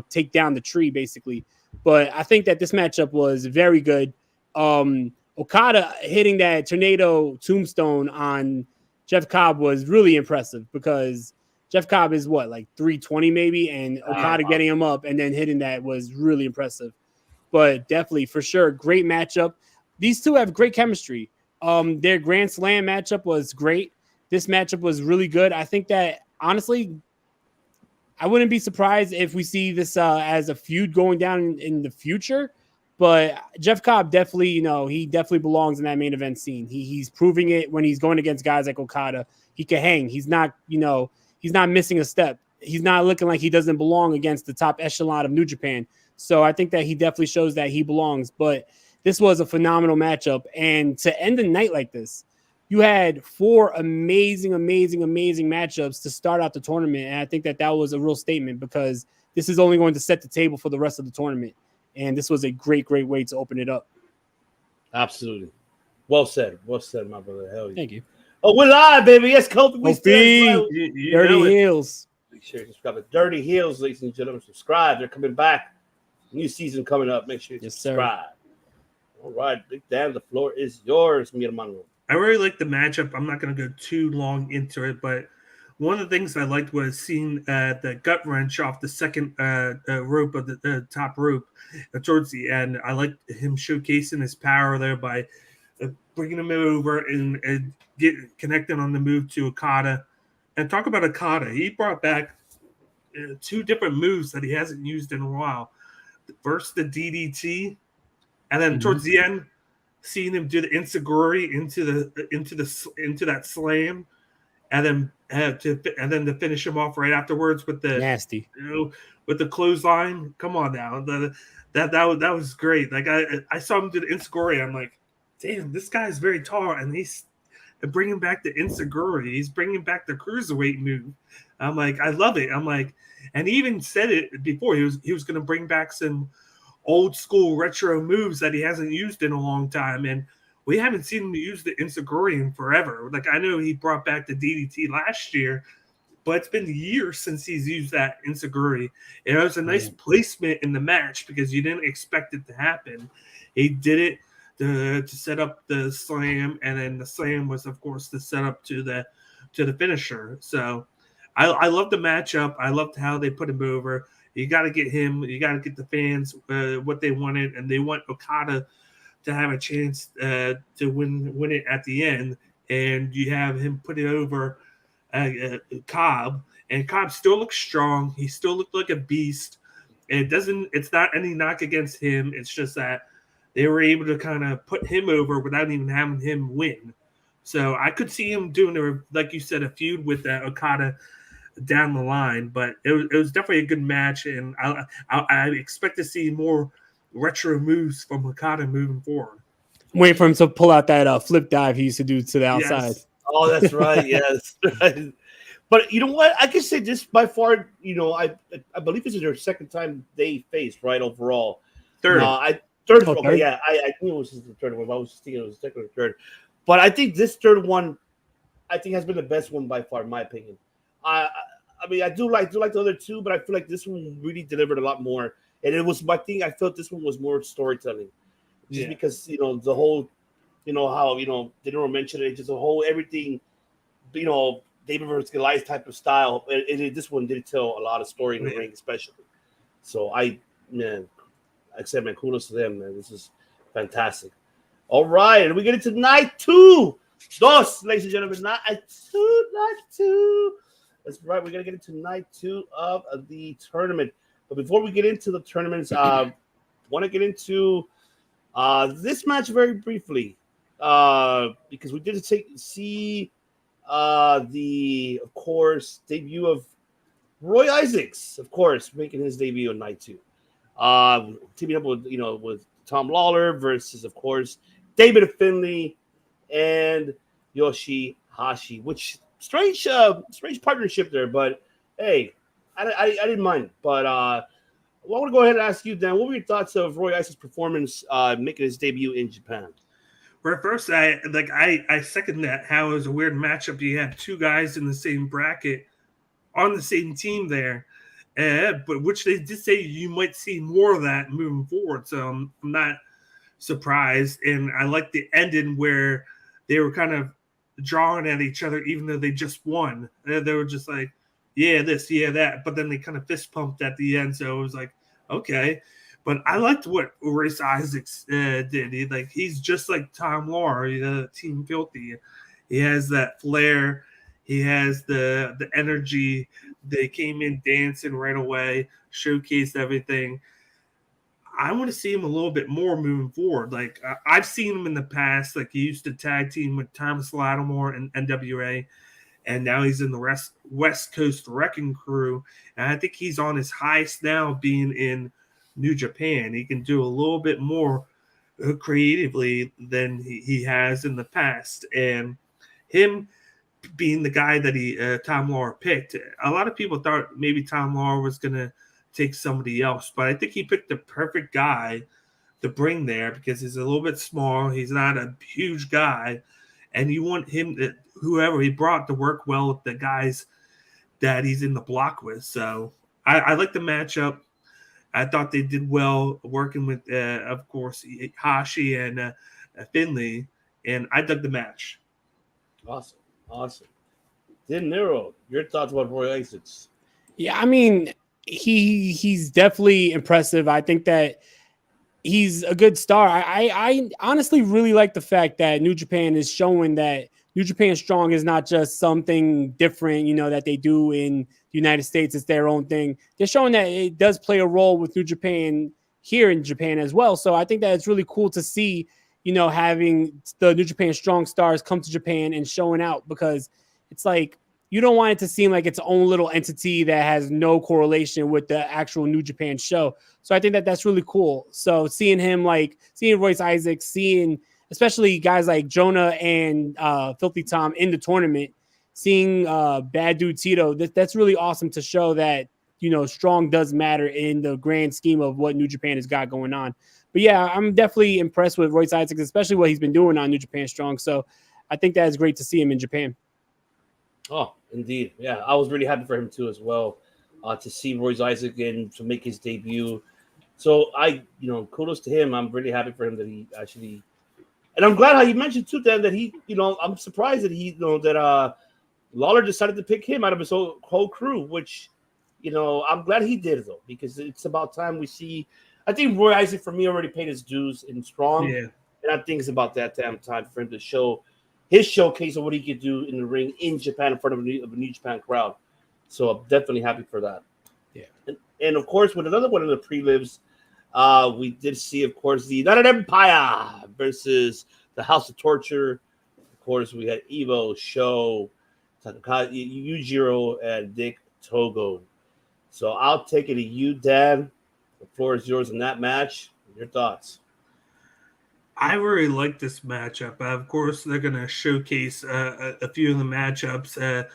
take down the tree basically. But I think that this matchup was very good. Okada hitting that tornado tombstone on Jeff Cobb was really impressive, because Jeff Cobb is like 320 maybe, and Okada getting him up and then hitting that was really impressive. But definitely, for sure, great matchup. These two have great chemistry. Their Grand Slam matchup was great. This matchup was really good. I think that, honestly, I wouldn't be surprised if we see this as a feud going down in the future. But Jeff Cobb definitely, he definitely belongs in that main event scene. He's proving it when he's going against guys like Okada. He can hang. He's not, he's not missing a step. He's not looking like he doesn't belong against the top echelon of New Japan. So I think that he definitely shows that he belongs. But this was a phenomenal matchup. And to end the night like this, you had 4 amazing matchups to start out the tournament. And I think that was a real statement, because this is only going to set the table for the rest of the tournament. And this was a great way to open it up. Absolutely. Well said, my brother. Hell yeah. Thank you. Oh, we're live, baby. Yes, Kofi. Dirty Heels. Make sure you subscribe to Dirty Heels, ladies and gentlemen. Subscribe. They're coming back. New season coming up. Make sure you subscribe. Sir. All right, Big Dan, the floor is yours, mi hermano. I really like the matchup. I'm not going to go too long into it, but one of the things I liked was seeing the gut wrench off the second rope of the top rope towards the end. I liked him showcasing his power there by bringing him over and connecting on the move to Okada. And talk about Okada. He brought back 2 different moves that he hasn't used in a while. First, the DDT, and then towards the end, seeing him do the Enziguri into that slam, and then to finish him off right afterwards with the nasty, with the clothesline. Come on now, that was great. Like I saw him do the Enziguri. I'm like, damn, this guy's very tall, and he's bringing back the Enziguri. He's bringing back the cruiserweight move. I'm like, I love it. I'm like, and he even said it before. He was going to bring back some old school retro moves that he hasn't used in a long time, and we haven't seen him use the Enziguri in forever. Like, I know he brought back the DDT last year, but it's been years since he's used that enziguri. It was a nice placement in the match because you didn't expect it to happen. He did it to set up the slam, and then the slam was, of course, the setup to the finisher. So I love the matchup. I loved how they put him over. You got to get him. You got to get the fans what they wanted, and they want Okada to have a chance to win it at the end. And you have him put it over Cobb, and Cobb still looks strong. He still looked like a beast. And it's not any knock against him. It's just that they were able to kind of put him over without even having him win. So I could see him doing, like you said, a feud with Okada down the line. But it was definitely a good match, and I expect to see more retro moves from Okada moving forward. Waiting for him to pull out that flip dive he used to do to the outside. Yes. Oh, that's right. Yes. But you know what? I can say this by far, I believe this is their second time they faced, right, overall. Third. Third. Oh, Okay, third? yeah. I knew it was the third one. I was thinking it was the second or third. But I think this third one, I think, has been the best one by far, in my opinion. I mean, I do like the other two, but I feel like this one really delivered a lot more. And it was my thing. I felt this one was more storytelling. Just because, the whole, how, they don't mention it, just the whole everything, David versus Goliath type of style. This one did tell a lot of story in the ring, especially. So I said, man, kudos to them, man. This is fantastic. All right, and we get into night two. Ladies and gentlemen, night two. That's right, we're going to get into night two of the tournament. But before we get into the tournaments, I want to get into this match very briefly because we did see the, of course, debut of Roy Isaacs, of course, making his debut on night two. Teaming up with, with Tom Lollard versus, of course, David Finlay and Yoshi-Hashi, which strange partnership there, but hey, I didn't mind. But I want to go ahead and ask you, Dan, what were your thoughts of Roy Isaacs' performance making his debut in Japan? Well, first, I second that. How it was a weird matchup. You had two guys in the same bracket on the same team there, but which they did say you might see more of that moving forward. So I'm not surprised, and I like the ending where they were kind of drawing at each other, even though they just won. They were just like, yeah, this, yeah, that, but then they kind of fist pumped at the end. So it was like, okay. But I liked what Roy Isaacs did. He's just like Tom Lollard, Team Filthy. He has that flair. He has the energy. They came in dancing right away, showcased everything. I want to see him a little bit more moving forward. I've seen him in the past. He used to tag team with Thomas Lattimore and NWA, and now he's in the West Coast Wrecking Crew. And I think he's on his highest now, being in New Japan. He can do a little bit more creatively than he has in the past. And him being the guy that Tom Lollard picked, a lot of people thought maybe Tom Lollard was going to take somebody else, but I think he picked the perfect guy to bring there because he's a little bit small. He's not a huge guy, and you want him whoever he brought to work well with the guys that he's in the block with. So I like the matchup. I thought they did well working with, of course, Hoshi and Finlay, and I dug the match. Awesome. De Niro, your thoughts about Roy Isaacs? Yeah, I mean, he's definitely impressive. I think that he's a good star. I honestly really like the fact that New Japan is showing that New Japan Strong is not just something different, that they do in the United States. It's their own thing. They're showing that it does play a role with New Japan here in Japan as well. So I think that it's really cool to see, having the New Japan Strong stars come to Japan and showing out, because it's like, you don't want it to seem like its own little entity that has no correlation with the actual New Japan show. So I think that that's really cool. So seeing him, seeing Royce Isaacs, seeing especially guys like Jonah and Filthy Tom in the tournament, seeing Bad Dude Tito, that's really awesome to show that, Strong does matter in the grand scheme of what New Japan has got going on. But yeah, I'm definitely impressed with Royce Isaacs, especially what he's been doing on New Japan Strong. So I think that is great to see him in Japan. Oh, indeed. Yeah, I was really happy for him too as well. To see Royce Isaac and to make his debut. So kudos to him. I'm really happy for him that he actually, and I'm glad how you mentioned too, Dan, that he, I'm surprised that Lollard decided to pick him out of his whole crew, which, I'm glad he did though, because it's about time we see. I think Roy Isaac for me already paid his dues in Strong, Yeah. and I think it's about that damn time for him to show his showcase of what he could do in the ring in Japan in front of a New Japan crowd. So I'm definitely happy for that. Yeah, and of course with another one of the prelims, we did see, of course, the United Empire versus the House of Torture. Of course, we had Evo, Sho, Takagi, Yujiro, and Dick Togo. So I'll take it to you, Dan. The floor is yours in that match. Your thoughts? I really like this matchup. Of course, they're going to showcase a few of the matchups.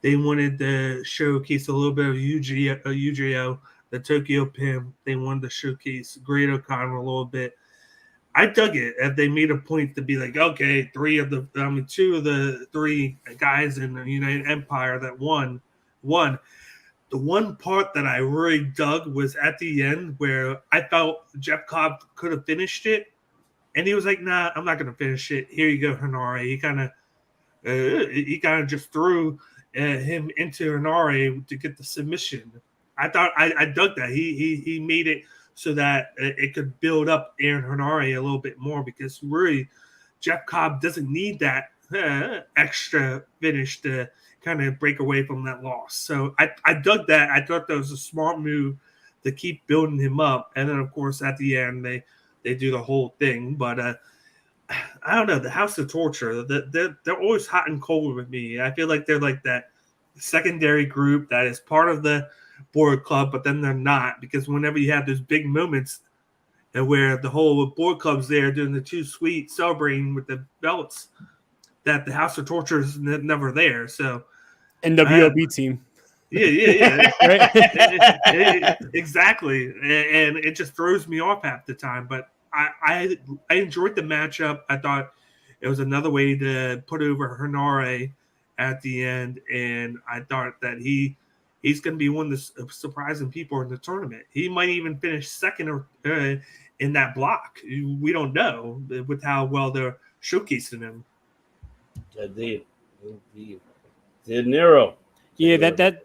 They wanted to showcase a little bit of Yujiro, the Tokyo Pimp. They wanted to showcase Great O'Connor a little bit. I dug it. And they made a point to be like, okay, two of the three guys in the United Empire that won. The one part that I really dug was at the end where I felt Jeff Cobb could have finished it. And he was like, nah, I'm not going to finish it. Here you go, Hanary. He kind of just threw him into Hanary to get the submission. I thought I dug that. He made it so that it could build up Aaron Hanary a little bit more, because really Jeff Cobb doesn't need that extra finish to kind of break away from that loss. So I dug that. I thought that was a smart move to keep building him up. And then, of course, at the end, they do the whole thing. But I don't know. The House of Torture, they're always hot and cold with me. I feel like they're like that secondary group that is part of the Board Club, but then they're not, because whenever you have those big moments and where the whole Board Club's there doing the Too Sweet celebrating with the belts, that the House of Torture is never there. So NWOB team. Yeah. Right? Exactly. And it just throws me off half the time. But I enjoyed the matchup. I thought it was another way to put over Hanary at the end. And I thought that he's going to be one of the surprising people in the tournament. He might even finish second in that block. We don't know with how well they're showcasing him. Indeed. De Niro. Yeah,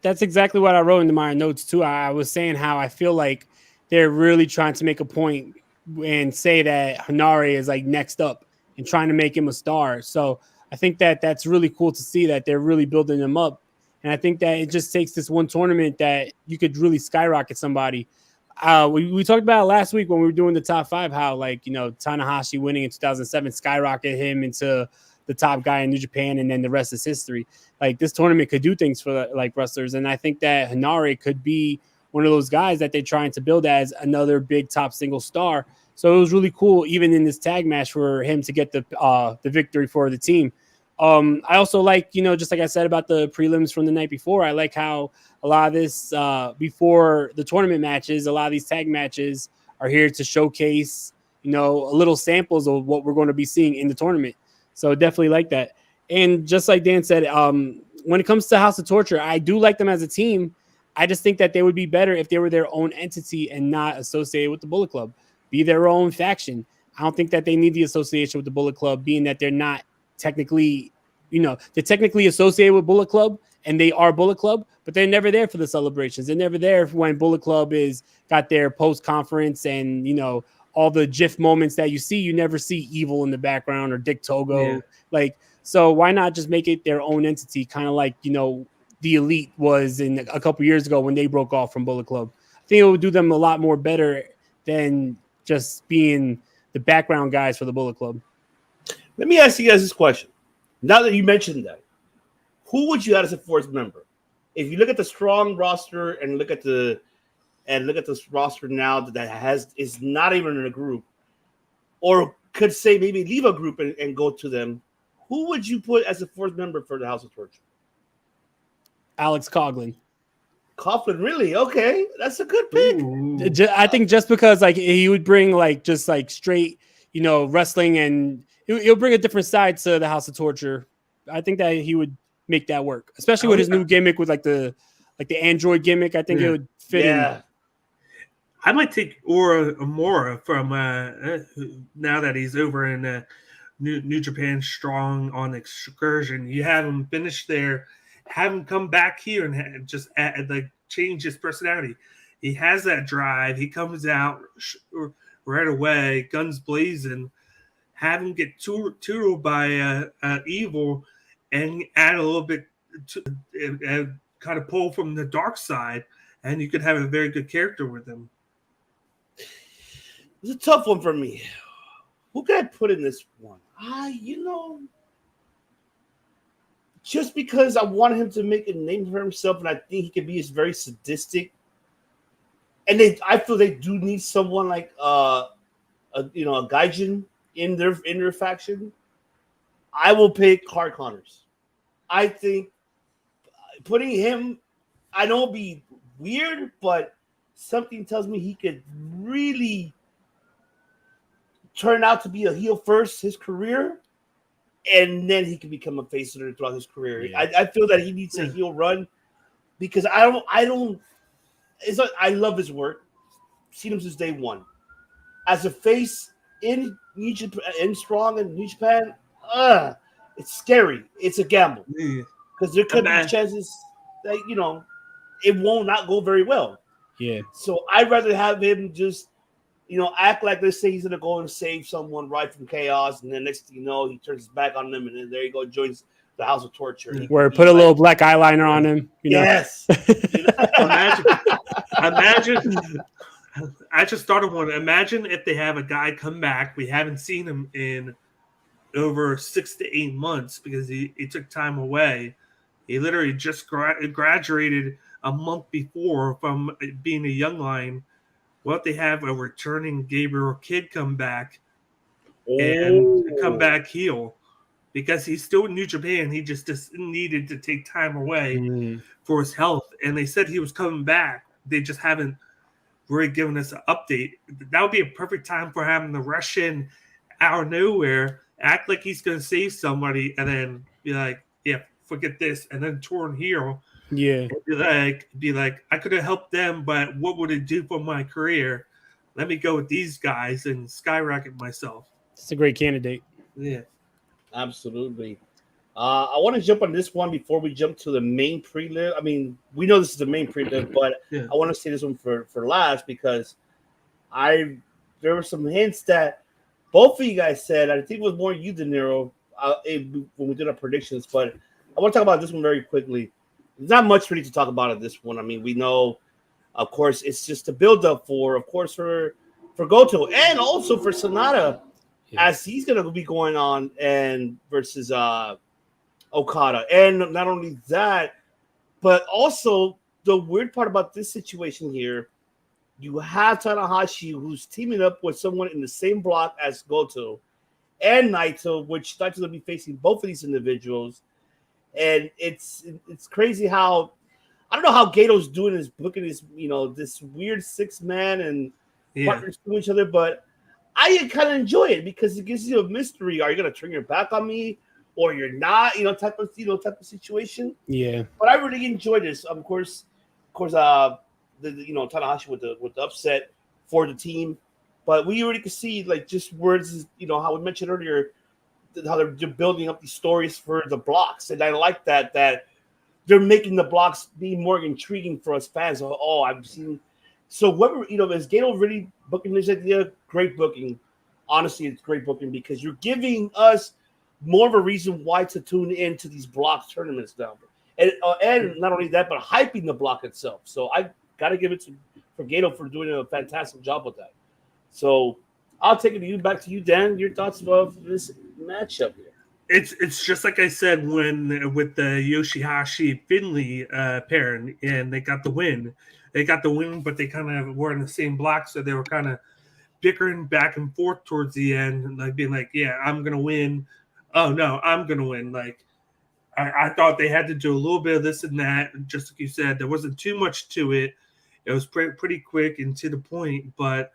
that's exactly what I wrote into my notes too. I was saying how I feel like they're really trying to make a point and say that Hanary is like next up and trying to make him a star. So I think that's really cool to see that they're really building him up. And I think that it just takes this one tournament that you could really skyrocket somebody. We talked about it last week when we were doing the top 5, how Tanahashi winning in 2007 skyrocketed him into the top guy in New Japan, and then the rest is history. Like, this tournament could do things for wrestlers, and I think that Hanary could be one of those guys that they're trying to build as another big top single star. So it was really cool, even in this tag match, for him to get the victory for the team. I also like, just like I said about the prelims from the night before, I like how a lot of this before the tournament matches, a lot of these tag matches are here to showcase, a little samples of what we're going to be seeing in the tournament. So definitely like that. And just like Dan said, when it comes to House of Torture, I do like them as a team. I just think that they would be better if they were their own entity and not associated with the Bullet Club, be their own faction. I don't think that they need the association with the Bullet Club, being that they're not technically, they're technically associated with Bullet Club and they are Bullet Club, but they're never there for the celebrations. They're never there when Bullet Club got their post-conference and, all the GIF moments that you see. You never see Evil in the background or Dick Togo. Yeah. So why not just make it their own entity, kind of like, the Elite was in a couple years ago when they broke off from Bullet Club. I think it would do them a lot more better than just being the background guys for the Bullet Club. Let me ask you guys this question. Now that you mentioned that, who would you add as a fourth member? If you look at the Strong roster and look at this roster now that is not even in a group, or could say maybe leave a group and go to them, who would you put as a fourth member for the House of Torture? Alex Coughlin. Coughlin, really? Okay, that's a good pick. Ooh. I think just because he would bring straight, wrestling, and he'll bring a different side to the House of Torture. I think that he would make that work, especially with his new gimmick with like the android gimmick. I think it would fit in. I might take Amora from now that he's over in New Japan Strong on Excursion. You have him finish there, have him come back here and just change his personality. He has that drive. He comes out right away, guns blazing. Have him get tutored by Evil and add a little bit to kind of pull from the dark side, and you could have a very good character with him. It's a tough one for me. Who can I put in this one? Just because I want him to make a name for himself, and I think he can be very sadistic. And I feel they do need someone like a Gaijin in their faction. I will pick Clark Connors. I think putting him, I know it'll be weird, but something tells me he could really turn out to be a heel first his career, and then he can become a face throughout his career. Yeah. I feel that he needs a heel run because I love his work. Seen him since day one. As a face in New Japan, in Strong and New Japan, it's scary. It's a gamble because there could be chances that it won't not go very well. Yeah. So I'd rather have him just act like let's say he's gonna go and save someone right from chaos, and then next thing you know, he turns his back on them, and then there you go, joins the House of Torture. Where put a little black eyeliner on him. Yes. Imagine. I just thought of one. Imagine if they have a guy come back. We haven't seen him in over 6 to 8 months because he took time away. He literally just graduated a month before from being a young lion. What if they have a returning Gabriel Kidd come back and come back heel? Because he's still in New Japan. He just needed to take time away for his health. And they said he was coming back. They just haven't really given us an update. That would be a perfect time for him to rush in out of nowhere, act like he's going to save somebody, and then be like, yeah, forget this, and then turn heel. Yeah. Be like, I could have helped them, but what would it do for my career? Let me go with these guys and skyrocket myself. It's a great candidate. Yeah. Absolutely. I want to jump on this one before we jump to the main prelude. I mean, we know this is the main prelude, but I want to say this one for last because there were some hints that both of you guys said. I think it was more you, De Niro, when we did our predictions, but I want to talk about this one very quickly. There's not much really to talk about at this one. I mean, we know, of course, it's just a build-up for Goto and also for Sonata as he's going to be going on and versus Okada. And not only that, but also the weird part about this situation here, you have Tanahashi who's teaming up with someone in the same block as Goto and Naito, which Naito will be facing both of these individuals. And it's crazy how I don't know how Gato's doing his booking his this weird 6-man and partners to each other, but I kind of enjoy it because it gives you a mystery. Are you gonna turn your back on me or you're not? Type of situation. Yeah. But I really enjoy this. Of course, Tanahashi with the upset for the team, but we already could see just words. How we mentioned earlier. How they're building up these stories for the blocks, and I like that they're making the blocks be more intriguing for us fans. I've seen. So whoever is Gato really booking this idea? Great booking. Honestly, it's great booking because you're giving us more of a reason why to tune into these block tournaments now, and not only that, but hyping the block itself. So I got to give it for Gato for doing a fantastic job with that. So I'll take it back to you, Dan. Your thoughts about this matchup here? It's just like I said with the Yoshihashi Finley pairing, and they got the win. They got the win, but they kind of were in the same block, so they were kind of bickering back and forth towards the end, and being like, "Yeah, I'm gonna win." Oh no, I'm gonna win. I thought they had to do a little bit of this and that. Just like you said, there wasn't too much to it. It was pretty quick and to the point, but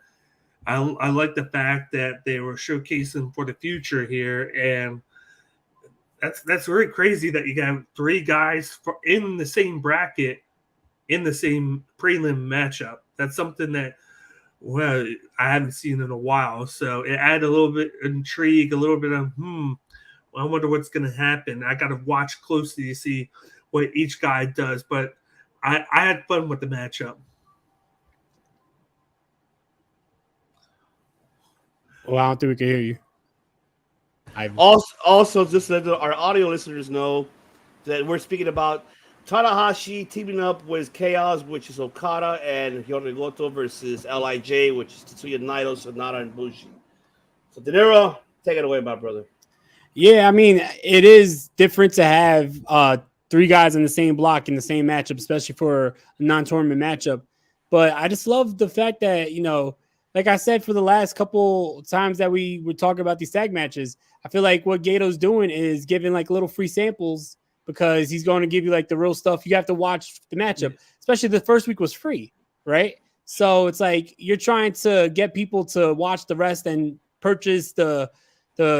I like the fact that they were showcasing for the future here, and that's very crazy that you got 3 guys in the same bracket in the same prelim matchup. That's something that I haven't seen in a while. So it added a little bit of intrigue, a little bit of I wonder what's going to happen. I got to watch closely to see what each guy does. But I had fun with the matchup. Well, I don't think we can hear you. Also, just let our audio listeners know that we're speaking about Tanahashi teaming up with Chaos, which is Okada, and Hirogoto versus LIJ, which is Tetsuya Naito, Sonata, and Bushi. So, De Niro, take it away, my brother. Yeah, I mean, it is different to have 3 guys in the same block in the same matchup, especially for a non-tournament matchup. But I just love the fact that, you know, like I said, for the last couple times that we were talking about these tag matches, I feel like what Gato's doing is giving like little free samples because he's going to give you like the real stuff. You have to watch the matchup, especially the first week was free, right? So it's like you're trying to get people to watch the rest and purchase the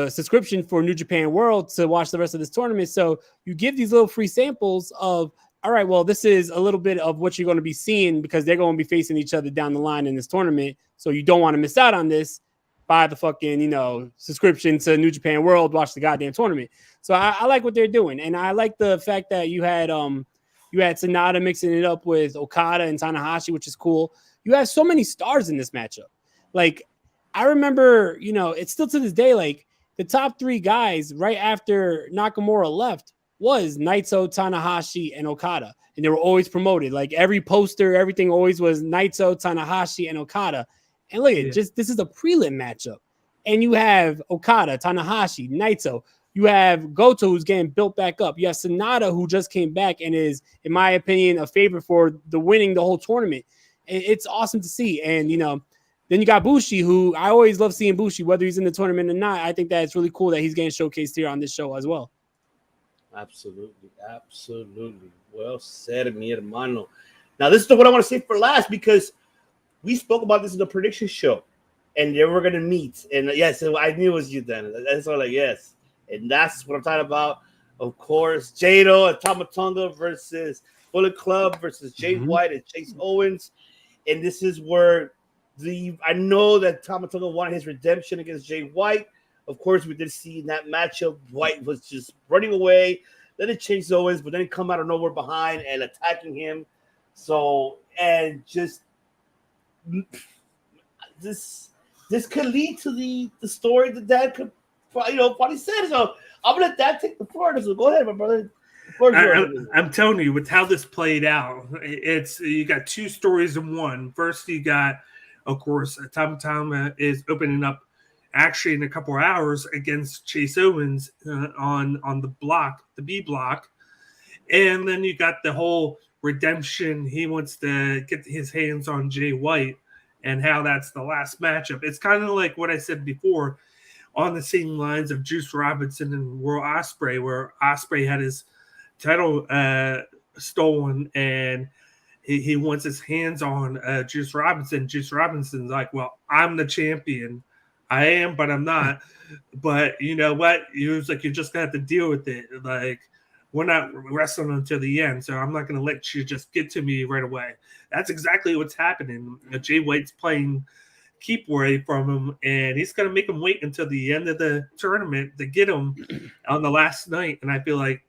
subscription for New Japan World to watch the rest of this tournament. So you give these little free samples of, all right, well, this is a little bit of what you're going to be seeing because they're going to be facing each other down the line in this tournament. So you don't want to miss out on this. Buy the fucking, you know, subscription to New Japan World, watch the goddamn tournament. So I like what they're doing. And I like the fact that you had Sonata mixing it up with Okada and Tanahashi, which is cool. You have so many stars in this matchup. Like, I remember, you know, it's still to this day, like the top 3 guys right after Nakamura left was Naito, Tanahashi, and Okada. And they were always promoted. Like every poster, everything always was Naito, Tanahashi, and Okada. And look at this is a prelim matchup. And you have Okada, Tanahashi, Naito. You have Goto, who's getting built back up. You have Sonata, who just came back and is, in my opinion, a favorite for the winning the whole tournament. It's awesome to see. And, you know, then you got Bushi, who I always love seeing Bushi, whether he's in the tournament or not. I think that it's really cool that he's getting showcased here on this show as well. Absolutely. Well said, mi hermano. Now, this is what I want to say for last because we spoke about this in the prediction show, and they were going to meet. And yes, I knew it was you then. That's all like, yes. And that's what I'm talking about. Of course, Jado and Tama Tonga versus Bullet Club versus Jay White and Chase Owens. And this is where I know that Tama Tonga wanted his redemption against Jay White. Of course, we did see in that matchup, White was just running away. Then it chased Owens, but then come out of nowhere behind and attacking him. So, and just this could lead to the story that Dad could, you know, probably said. So I'm gonna let Dad take the floor. So go ahead, my brother. I'm telling you, with how this played out, it's you got 2 stories in one. First, you got, of course, Tama is opening up actually in a couple of hours against Chase Owens on the block, the B block. And then you got the whole redemption. He wants to get his hands on Jay White and how that's the last matchup. It's kind of like what I said before on the same lines of Juice Robinson and Will Ospreay, where Ospreay had his title stolen and he wants his hands on Juice Robinson. Juice Robinson's like, well, I'm the champion. I am, but I'm not. But you know what? It was like, you just got to deal with it. Like, we're not wrestling until the end, so I'm not going to let you just get to me right away. That's exactly what's happening. Jay White's playing keep away from him, and he's going to make him wait until the end of the tournament to get him on the last night. And I feel like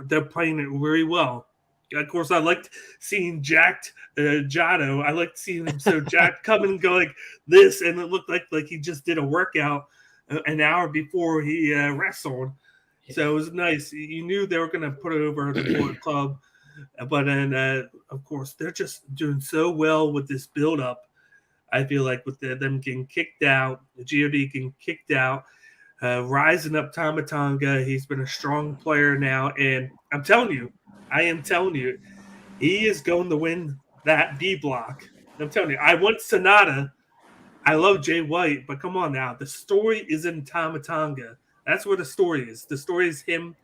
they're playing it very well. Of course, I liked seeing jacked Jado. I liked seeing him so jacked come and go like this, and it looked like he just did a workout an hour before he wrestled. So it was nice. You knew they were going to put it over the Bullet Club, but then of course they're just doing so well with this build-up. I feel like with them getting kicked out, the God getting kicked out, rising up Tama Tonga. He's been a strong player now, and I'm telling you, he is going to win that B block. I'm telling you, I want Sonata. I love Jay White, but come on now. The story is in Tama Tonga. That's where the story is. The story is him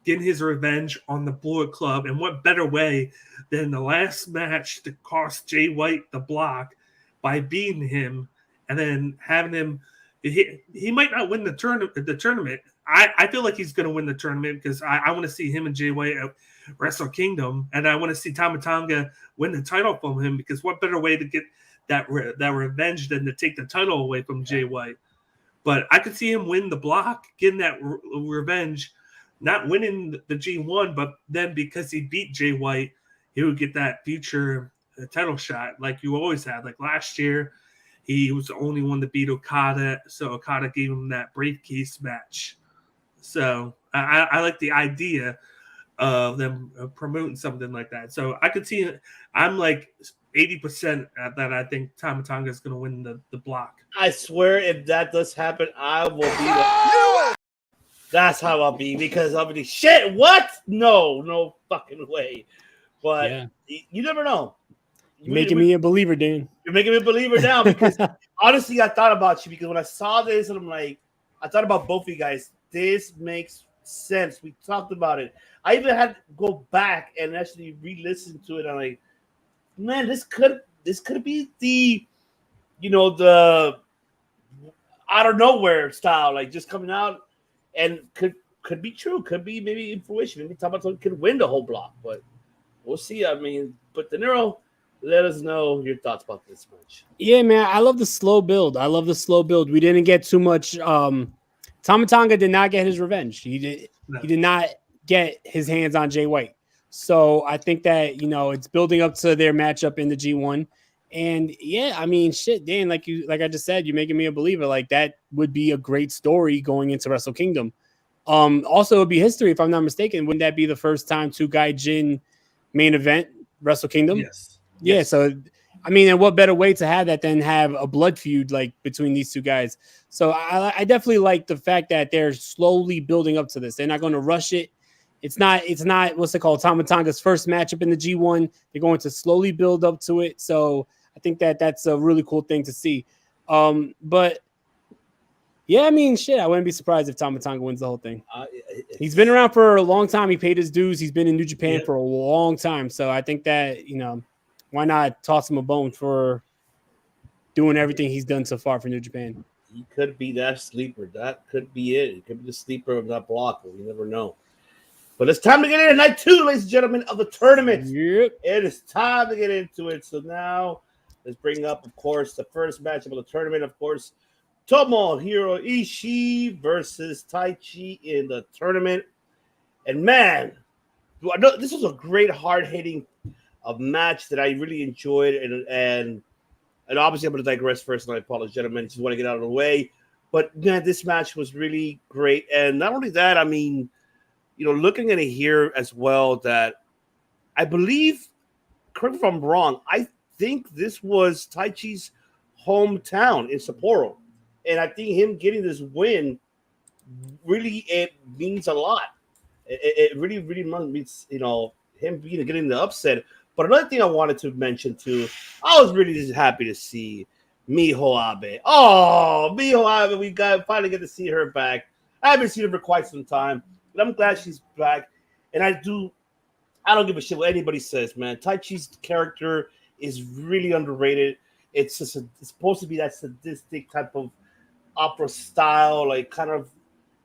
getting his revenge on the Bullet Club. And what better way than the last match to cost Jay White the block by beating him and then having him. He might not win the tournament. I feel like he's going to win the tournament because I want to see him and Jay White at Wrestle Kingdom, and I want to see Tama Tonga win the title from him because what better way to get that revenge than to take the title away from Jay White? But I could see him win the block, getting that revenge, not winning the G1, but then because he beat Jay White, he would get that future title shot like you always had. Like last year, he was the only one to beat Okada, so Okada gave him that briefcase match. So I like the idea of them promoting something like that. So I could see I'm like 80% that I think Tama Tonga is going to win the block. I swear, if that does happen, I will be. That's how I'll be because I'll be shit. What? No fucking way. But you never know. You're making me a believer, Dan. You're making me a believer now because honestly, I thought about you because when I saw this and I'm like, I thought about both of you guys. This makes sense. We talked about it. I even had to go back and actually re-listen to it. I'm like, man, this could be the, the out of nowhere style, like just coming out, and could be true. Could be maybe in fruition. Maybe Tama Tonga could win the whole block, but we'll see. I mean, but De Niro, let us know your thoughts about this match. Yeah, man, I love the slow build. We didn't get too much. Tama Tonga did not get his revenge. He did not get his hands on Jay White. So I think that, it's building up to their matchup in the G1. And yeah, I mean, shit, Dan, like I just said, you're making me a believer. Like that would be a great story going into Wrestle Kingdom. Also, it would be history, if I'm not mistaken. Wouldn't that be the first time two Gaijin main event Wrestle Kingdom? Yes. Yeah. So, I mean, and what better way to have that than have a blood feud like between these two guys? So I definitely like the fact that they're slowly building up to this. They're not going to rush it. It's not what's it called? Tama Tonga's first matchup in the G1. They're going to slowly build up to it. So I think that that's a really cool thing to see. But yeah, I mean, shit, I wouldn't be surprised if Tama Tonga wins the whole thing. He's been around for a long time. He paid his dues. He's been in New Japan for a long time. So I think that, why not toss him a bone for doing everything he's done so far for New Japan? He could be that sleeper. That could be it. He could be the sleeper of that block. We never know. But it's time to get into night 2, ladies and gentlemen, of the tournament. Yep. It is time to get into it. So now let's bring up, of course, the first matchup of the tournament. Of course, Tomohiro Ishii versus Taichi in the tournament. And man, this was a great hard-hitting match that I really enjoyed. And obviously I'm going to digress first, and I apologize, gentlemen. Just want to get out of the way. But man, this match was really great. And not only that, I mean, looking at it here as well, that I believe, correct me if I'm wrong, I think this was Taichi's hometown in Sapporo. And I think him getting this win really, it means a lot. It really, really means, him getting the upset. But another thing I wanted to mention too, I was really just happy to see Miho Abe. Oh, Miho Abe, we finally get to see her back. I haven't seen her for quite some time, but I'm glad she's back. And I don't give a shit what anybody says, man. Taichi's character is really underrated. It's just it's supposed to be that sadistic type of opera style, like kind of,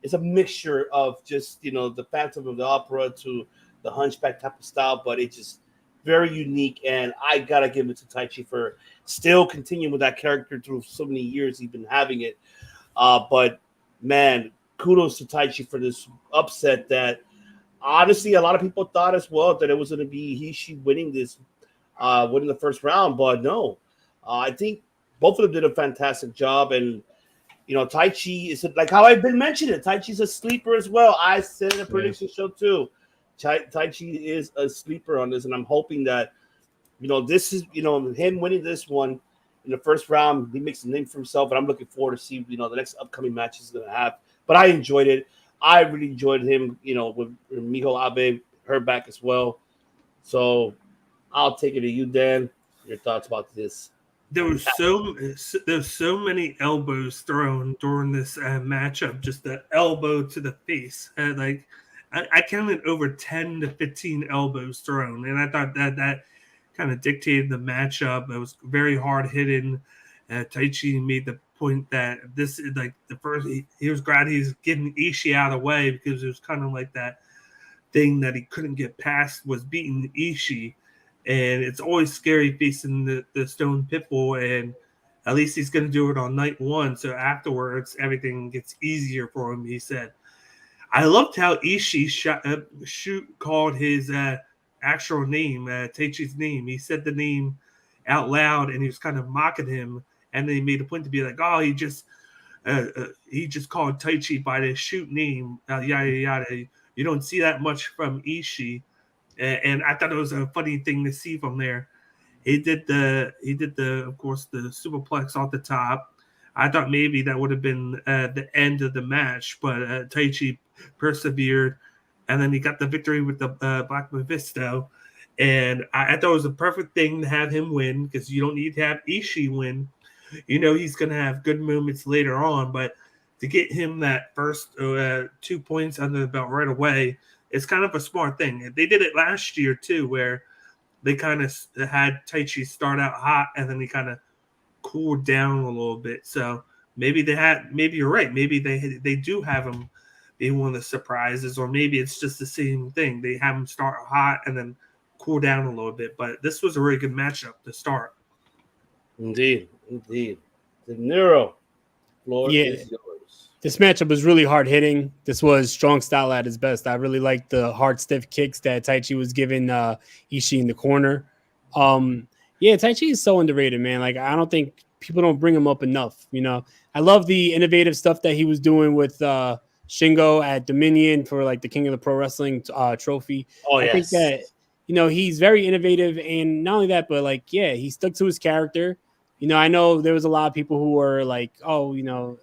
it's a mixture of just, the Phantom of the Opera to the Hunchback type of style, but it's just very unique. And I gotta give it to Taichi for still continuing with that character through so many years he's been having it. But man, kudos to Taichi for this upset that honestly a lot of people thought as well that it was going to be Ishii winning the first round, but no. I think both of them did a fantastic job. And Taichi is, like how I've been mentioning, Taichi's a sleeper as well. I said in the prediction show too. Taichi is a sleeper on this, and I'm hoping that this is him winning this one in the first round. He makes a name for himself, and I'm looking forward to see the next upcoming match he's going to have. But I enjoyed it. I really enjoyed him, with Miho Abe, her back as well. So I'll take it to you, Dan. Your thoughts about this? There was so many elbows thrown during this matchup. Just the elbow to the face, I counted over 10 to 15 elbows thrown, and I thought that kind of dictated the matchup. It was very hard hitting. Taichi made the point that this is like the first. He was glad he's getting Ishii out of the way because it was kind of like that thing that he couldn't get past was beating Ishii, and it's always scary facing the Stone Pitbull, and at least he's going to do it on night one. So afterwards, everything gets easier for him. He said, "I loved how Ishii called his actual name, Taichi's name. He said the name out loud, and he was kind of mocking him." And then he made a point to be like, "Oh, he just called Taichi by the shoot name, yada yada." You don't see that much from Ishii, and I thought it was a funny thing to see from there. He did the of course the superplex off the top. I thought maybe that would have been the end of the match, but Taichi persevered, and then he got the victory with the Black Mephisto. And I thought it was a perfect thing to have him win because you don't need to have Ishii win. You know he's going to have good moments later on, but to get him that first 2 points under the belt right away, it's kind of a smart thing. They did it last year too, where they kind of had Taichi start out hot and then he kind of cooled down a little bit. So maybe you're right. Maybe they do have him be one of the surprises, or maybe it's just the same thing. They have him start hot and then cool down a little bit. But this was a really good matchup to start. Indeed. De Niro, floor is yours. This matchup was really hard hitting. This was strong style at its best. I really liked the hard, stiff kicks that Taichi was giving Ishii in the corner. Taichi is so underrated, man. Like, I don't think people don't bring him up enough. You know, I love the innovative stuff that he was doing with Shingo at Dominion for like the King of the Pro Wrestling trophy. Oh, I think that, you know, he's very innovative, and not only that, but like, he stuck to his character. You know, I know there was a lot of people who were like, oh, you know,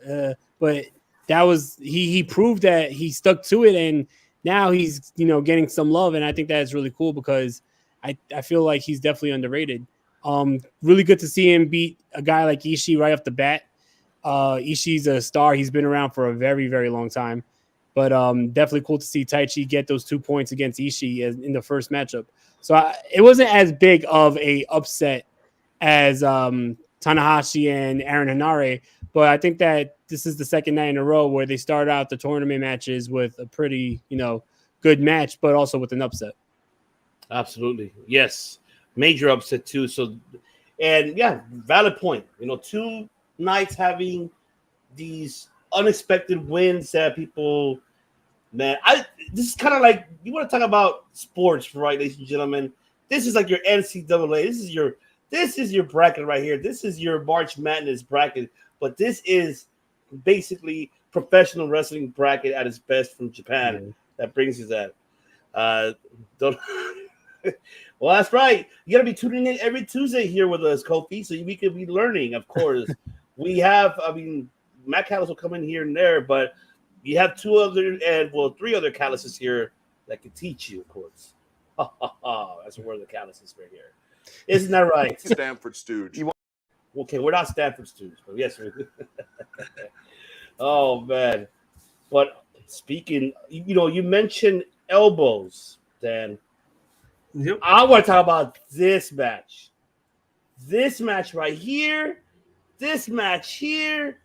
but that was he proved that he stuck to it, and now he's, you know, getting some love, and I think that's really cool because I feel like he's definitely underrated. Really good to see him beat a guy like Ishii right off the bat. Ishii's a star. He's been around for a very, very long time, but definitely cool to see Taichi get those 2 points against Ishii in the first matchup. So it wasn't as big of a upset as Tanahashi and Aaron Hanare, but I think that this is the second night in a row where they start out the tournament matches with a pretty, you know, good match, but also with an upset. Absolutely. Yes. Major upset too. So, and valid point. You know, 2 nights having these unexpected wins that people, man, this is kind of like, you want to talk about sports, right, ladies and gentlemen? This is like your NCAA. This is your bracket right here. This is your March Madness bracket, but this is basically professional wrestling bracket at its best from Japan. Mm-hmm. That brings you that. Well, that's right. You got to be tuning in every Tuesday here with us, Kofi, so we could be learning, of course. We have, Matt Callis will come in here and there, but you have 3 other Callises here that can teach you, of course. That's where the Callises right here. Isn't that right? Stanford Stooge. Okay, we're not Stanford Stooge, but yes. Oh, man. But speaking, you know, you mentioned elbows, Dan. Yep. I want to talk about this match. This match right here. This match here.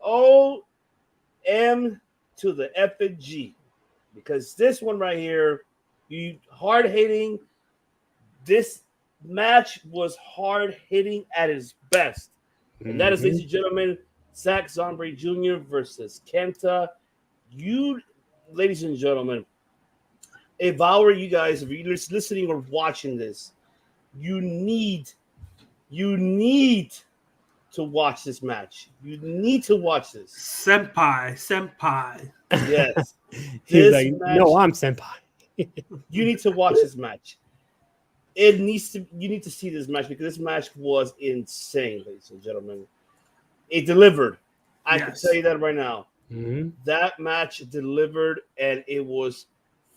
O-M to the F and G. Because this one right here, hard hitting. This match was hard hitting at its best. And that is, ladies and gentlemen, Zack Zombre Jr. versus Kenta. You, ladies and gentlemen, if I were you guys, if you're listening or watching this, you need to watch this match. You need to watch this. Senpai. Yes. He's like, no, I'm senpai. You need to watch this match. You need to see this match because this match was insane, ladies and gentlemen. It delivered. I can tell you that right now. Mm-hmm. That match delivered, and it was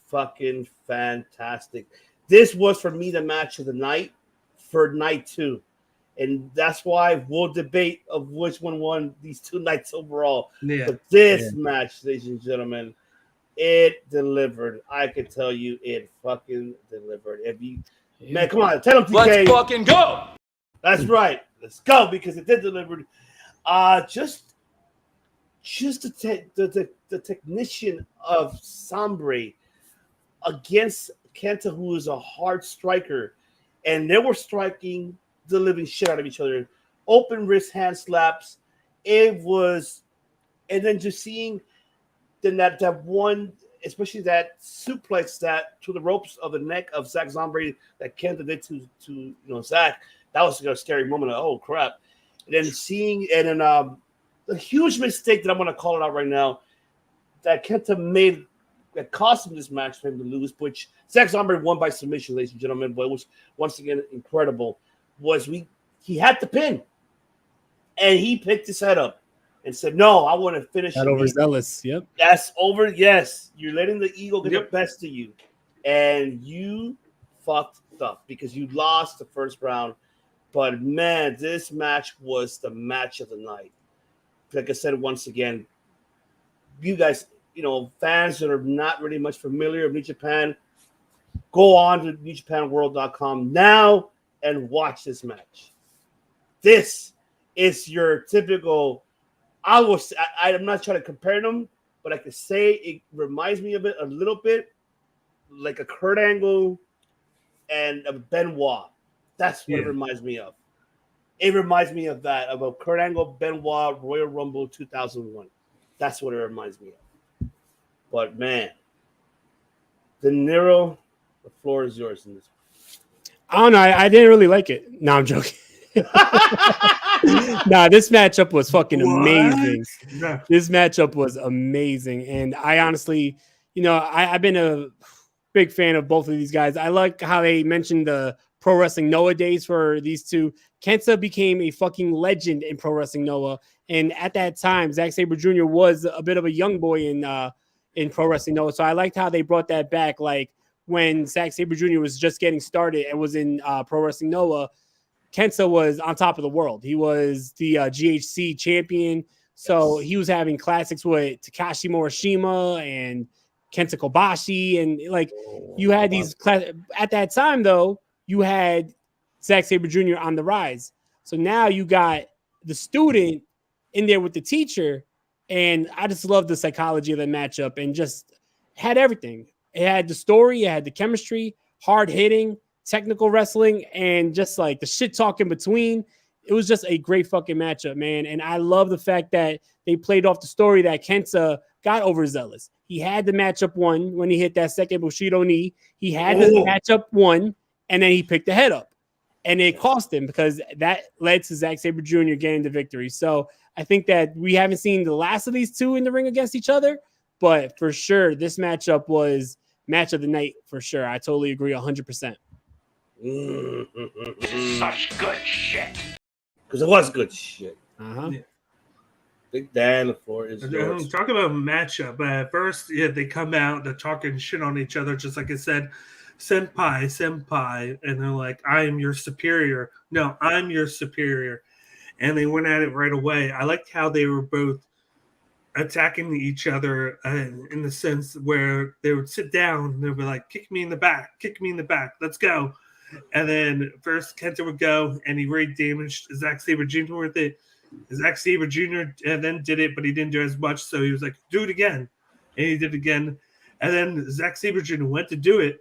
fucking fantastic. This was, for me, the match of the night for night 2. And that's why we'll debate of which one won these 2 nights overall. Yeah. But this match, ladies and gentlemen, it delivered. I can tell you it fucking delivered. Man, come on, tell them, TK. Let's fucking go. That's right. Let's go, because it did deliver. Just the technician of Zombre against Kenta, who is a hard striker, and they were striking the living shit out of each other. Open wrist hand slaps. It was, and then just seeing then that one, especially that suplex that to the ropes of the neck of Zach Zombre that Kenta did to Zach. That was a scary moment. Oh crap! And then seeing the huge mistake that I'm going to call it out right now that Kenta made that cost him this match for him to lose, which Zach Zombre won by submission, ladies and gentlemen, but it was once again incredible. He had the pin, and he picked his head up and said, "No, I want to finish." That overzealous. Yep. That's over. Yes, you're letting the ego get the best of you, and you fucked up because you lost the first round. But man, this match was the match of the night. Like I said, once again, you guys, fans that are not really much familiar with New Japan, go on to NewJapanWorld.com now and watch this match. This is your typical. I'm not trying to compare them, but I could say it reminds me of it a little bit like a Kurt Angle and a Benoit. That's what it reminds me of. It reminds me of that, of a Kurt Angle, Benoit, Royal Rumble 2001. That's what it reminds me of. But, man, De Niro, the floor is yours in this one. I don't know. I didn't really like it. No, I'm joking. Nah, this matchup was fucking amazing. Yeah. This matchup was amazing. And I honestly, I've been a big fan of both of these guys. I like how they mentioned the Pro Wrestling Noah days for these two. Kenta became a fucking legend in Pro Wrestling Noah. And at that time, Zack Sabre Jr. was a bit of a young boy in Pro Wrestling Noah. So I liked how they brought that back. Like when Zack Sabre Jr. was just getting started and was in Pro Wrestling Noah, Kenta was on top of the world. He was the GHC champion. So he was having classics with Takashi Morishima and Kenta Kobashi. And you had these at that time, though, you had Zack Sabre Jr. on the rise. So now you got the student in there with the teacher. And I just love the psychology of the matchup and just had everything. It had the story, it had the chemistry, hard hitting, technical wrestling, and just like the shit talk in between. It was just a great fucking matchup, man. And I love the fact that they played off the story that Kenta got overzealous. He had the matchup won when he hit that second Bushido knee. He had the matchup won, and then he picked the head up. And it cost him because that led to Zack Sabre Jr. getting the victory. So I think that we haven't seen the last of these two in the ring against each other, but for sure, this matchup was match of the night for sure. I totally agree 100%. Such good shit. Because it was good shit. Uh-huh. Yeah. Big Dan, the floor is yours. Talk about matchup. At first, they come out, they're talking shit on each other, just like I said, senpai, and they're like, I am your superior. No, I'm your superior. And they went at it right away. I liked how they were both attacking each other in the sense where they would sit down and they'd be like, kick me in the back, let's go. And then first Kenta would go and he really damaged Zack Sabre Jr. with it. Zack Sabre Jr. Then did it, but he didn't do as much. So he was like, do it again. And he did it again. And then Zack Sabre Jr. went to do it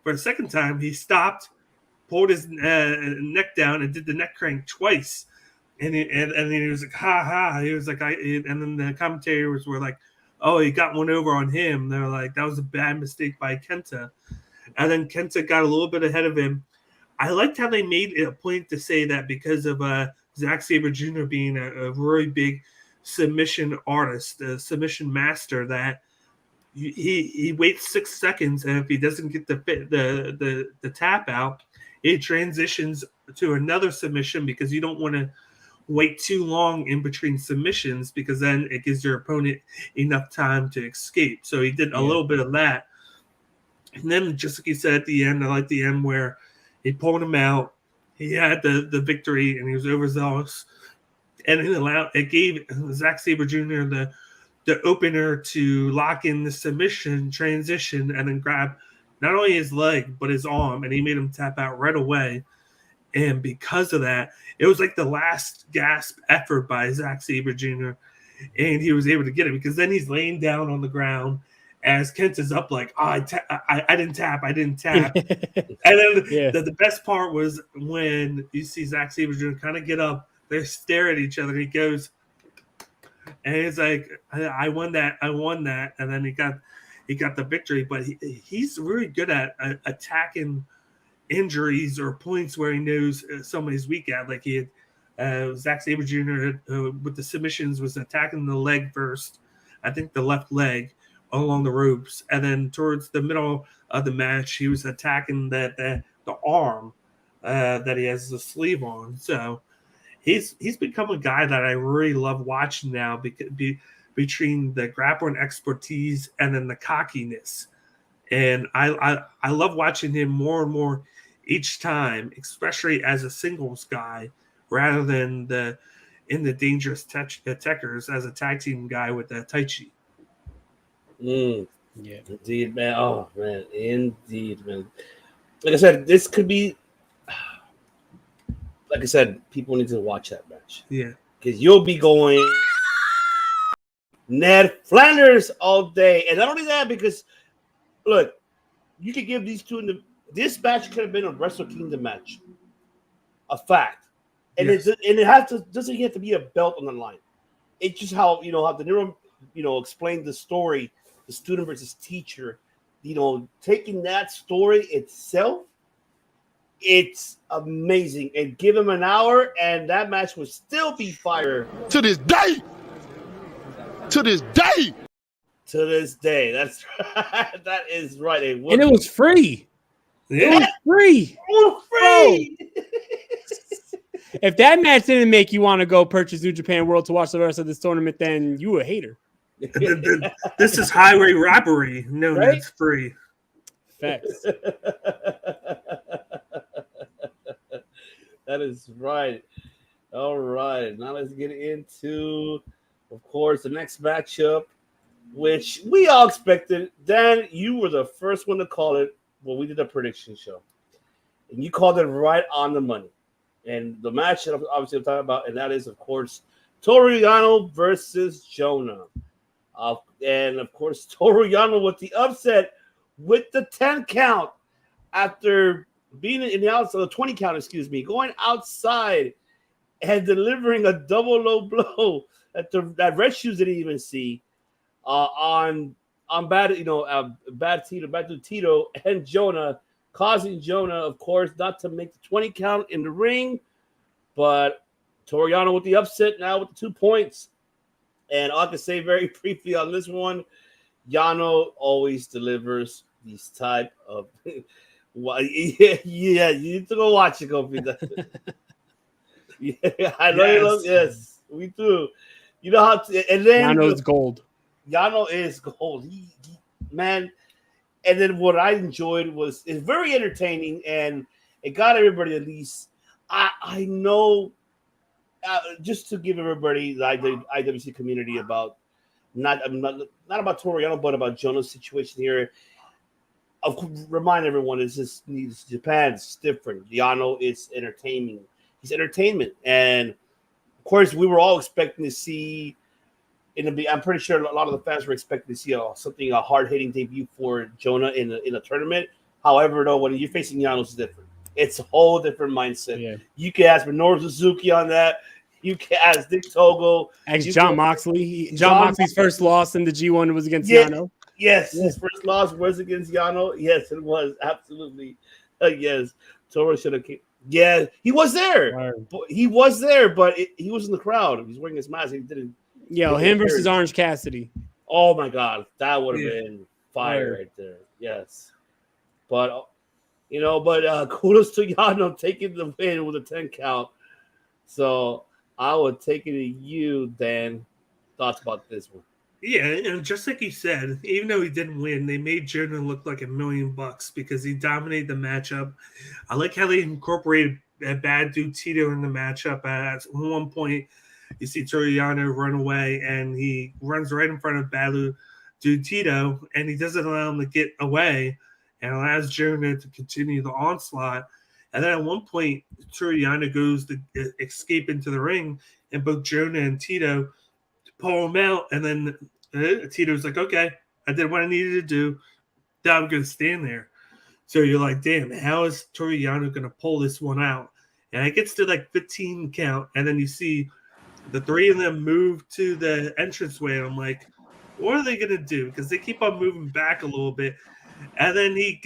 for a second time. He stopped, pulled his neck down, and did the neck crank twice. And then he was like, ha ha. He was like, and then the commentators were like, oh, he got one over on him. They were like, that was a bad mistake by Kenta. And then Kenta got a little bit ahead of him. I liked how they made it a point to say that because of Zack Sabre Jr. being a really big submission artist, a submission master, that he waits 6 seconds, and if he doesn't get the tap out, it transitions to another submission because you don't want to wait too long in between submissions because then it gives your opponent enough time to escape. So he did a little bit of that. And then just like you said at the end, I like the end where he pulled him out. He had the victory and he was overzealous. And it gave Zack Sabre Jr. the opener to lock in the submission transition and then grab not only his leg but his arm, and he made him tap out right away. And because of that, it was like the last gasp effort by Zack Sabre Jr. And he was able to get it because then he's laying down on the ground as Kenta's up like, I didn't tap. And then the best part was when you see Zack Sabre Jr. kind of get up, they stare at each other. He goes, and he's like, I won that. And then he got the victory. But he's really good at attacking injuries or points where he knows somebody's weak at. Like he had Zack Sabre Jr. With the submissions was attacking the leg first. I think the left leg along the ropes. And then towards the middle of the match, he was attacking the arm that he has the sleeve on. So he's become a guy that I really love watching now between the grappling expertise and then the cockiness. And I love watching him more and more each time, especially as a singles guy, rather than in the dangerous techers as a tag team guy with the Taichi. Yeah, indeed, man. Oh man, indeed, man. Like I said, this could be. Like I said, people need to watch that match. Yeah, because you'll be going Ned Flanders all day, and not only that, because look, you could give these two. This match could have been a Wrestle Kingdom match, a fact, and yes. it doesn't have to be a belt on the line. It's just how how De Niro explained the story, the student versus teacher. Taking that story itself, it's amazing. And give him an hour, and that match would still be fire to this day. To this day. To this day. That's right. That is right. And it was free. Yeah. It was free. If that match didn't make you want to go purchase New Japan World to watch the rest of this tournament, then you a hater. This is highway robbery. No, right? That's free. Facts. That is right. All right. Now let's get into, of course, the next matchup, which we all expected. Dan, you were the first one to call it when we did a prediction show. And you called it right on the money. And the match that obviously I'm talking about, and that is, of course, Toru Yano versus Jonah. And, of course, Toru Yano with the upset with the 10 count after being in the outside, the 20 count, going outside and delivering a double low blow that Red Shoes didn't even see on bad dude Tito and Jonah, causing Jonah, of course, not to make the 20 count in the ring, but Toru Yano with the upset now with the 2 points. And I can say very briefly on this one, Yano always delivers these type of yeah, you need to go watch it, Kofi. Yeah, I know you love. Yes, we do. You know how to, and then Yano's gold. Yano is gold. He man. And then what I enjoyed was it's very entertaining, and it got everybody at least. I know, just to give everybody the IWC community about not about Toru Yano, but about Jonah's situation here. Remind everyone, it's Japan. It's different. Yano is entertaining. He's entertainment, and of course, we were all expecting to see. I'm pretty sure a lot of the fans were expecting to see a hard-hitting debut for Jonah in a tournament. However, though, when you're facing Yano, it's different. It's a whole different mindset. Yeah. You can ask Minoru Suzuki on that. You can ask Dick Togo. Ask John Moxley. John Moxley's first loss in the G1 was against Yano. Yes, his first loss was against Yano. Yes, it was. Absolutely. Yes. Toru should have came. Yeah, he was there. Right. He was there, but he was in the crowd. He was wearing his mask. He didn't. Yeah, him versus Orange Cassidy. Oh, my God. That would have been fire right there. Yes. But, kudos to Yano taking the win with a 10 count. So, I would take it to you, Dan. Thoughts about this one? Yeah, and just like you said, even though he didn't win, they made Jonah look like $1 million because he dominated the matchup. I like how they incorporated Bad Dude Tito in the matchup. At one point, you see Toru Yano run away, and he runs right in front of Bad Dude Tito, and he doesn't allow him to get away and allows Jonah to continue the onslaught. And then at one point, Toru goes to escape into the ring, and both Jonah and Tito pull him out. And then Tito's like, okay, I did what I needed to do. Now I'm going to stand there. So you're like, damn, how is Toru Yano going to pull this one out? And it gets to like 15 count, and then you see the three of them move to the entranceway. And I'm like, what are they going to do? Because they keep on moving back a little bit. And then he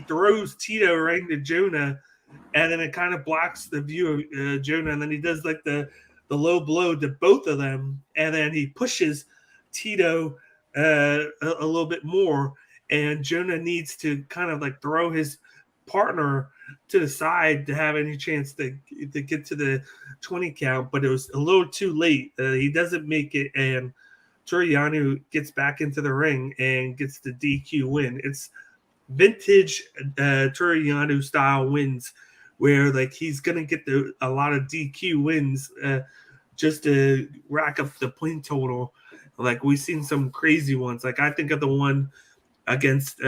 throws Tito right into Jonah, and then it kind of blocks the view of Jonah. And then he does like the low blow to both of them, and then he pushes Tito a little bit more. And Jonah needs to kind of like throw his partner to the side to have any chance to get to the 20 count, but it was a little too late. He doesn't make it, and Toru Yano gets back into the ring and gets the DQ win. It's vintage Toru Yano style wins, where like he's gonna get a lot of DQ wins just to rack up the point total. Like we've seen some crazy ones. Like I think of the one against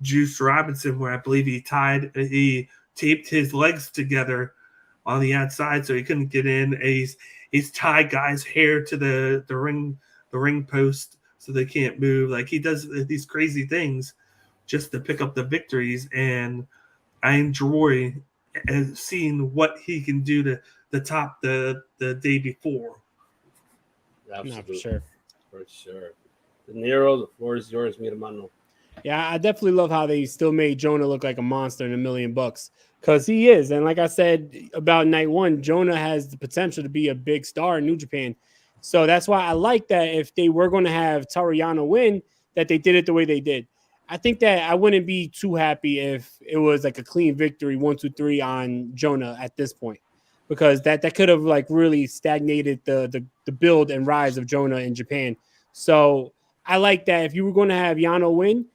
Juice Robinson, where I believe he taped his legs together on the outside so he couldn't get in. He's tied guys' hair to the ring post so they can't move. Like he does these crazy things just to pick up the victories, and I enjoy seeing what he can do to top the day before. Absolutely. No, for sure. For sure. De Niro, the floor is yours, mi hermano. Yeah, I definitely love how they still made Jonah look like a monster in $1 million because he is. And like I said about night one, Jonah has the potential to be a big star in New Japan. So that's why I like that if they were going to have Toru Yano win, that they did it the way they did. I think that I wouldn't be too happy if it was like a clean victory, 1-2-3 on Jonah at this point, because that could have like really stagnated the build and rise of Jonah in Japan. So I like that if you were going to have Yano win,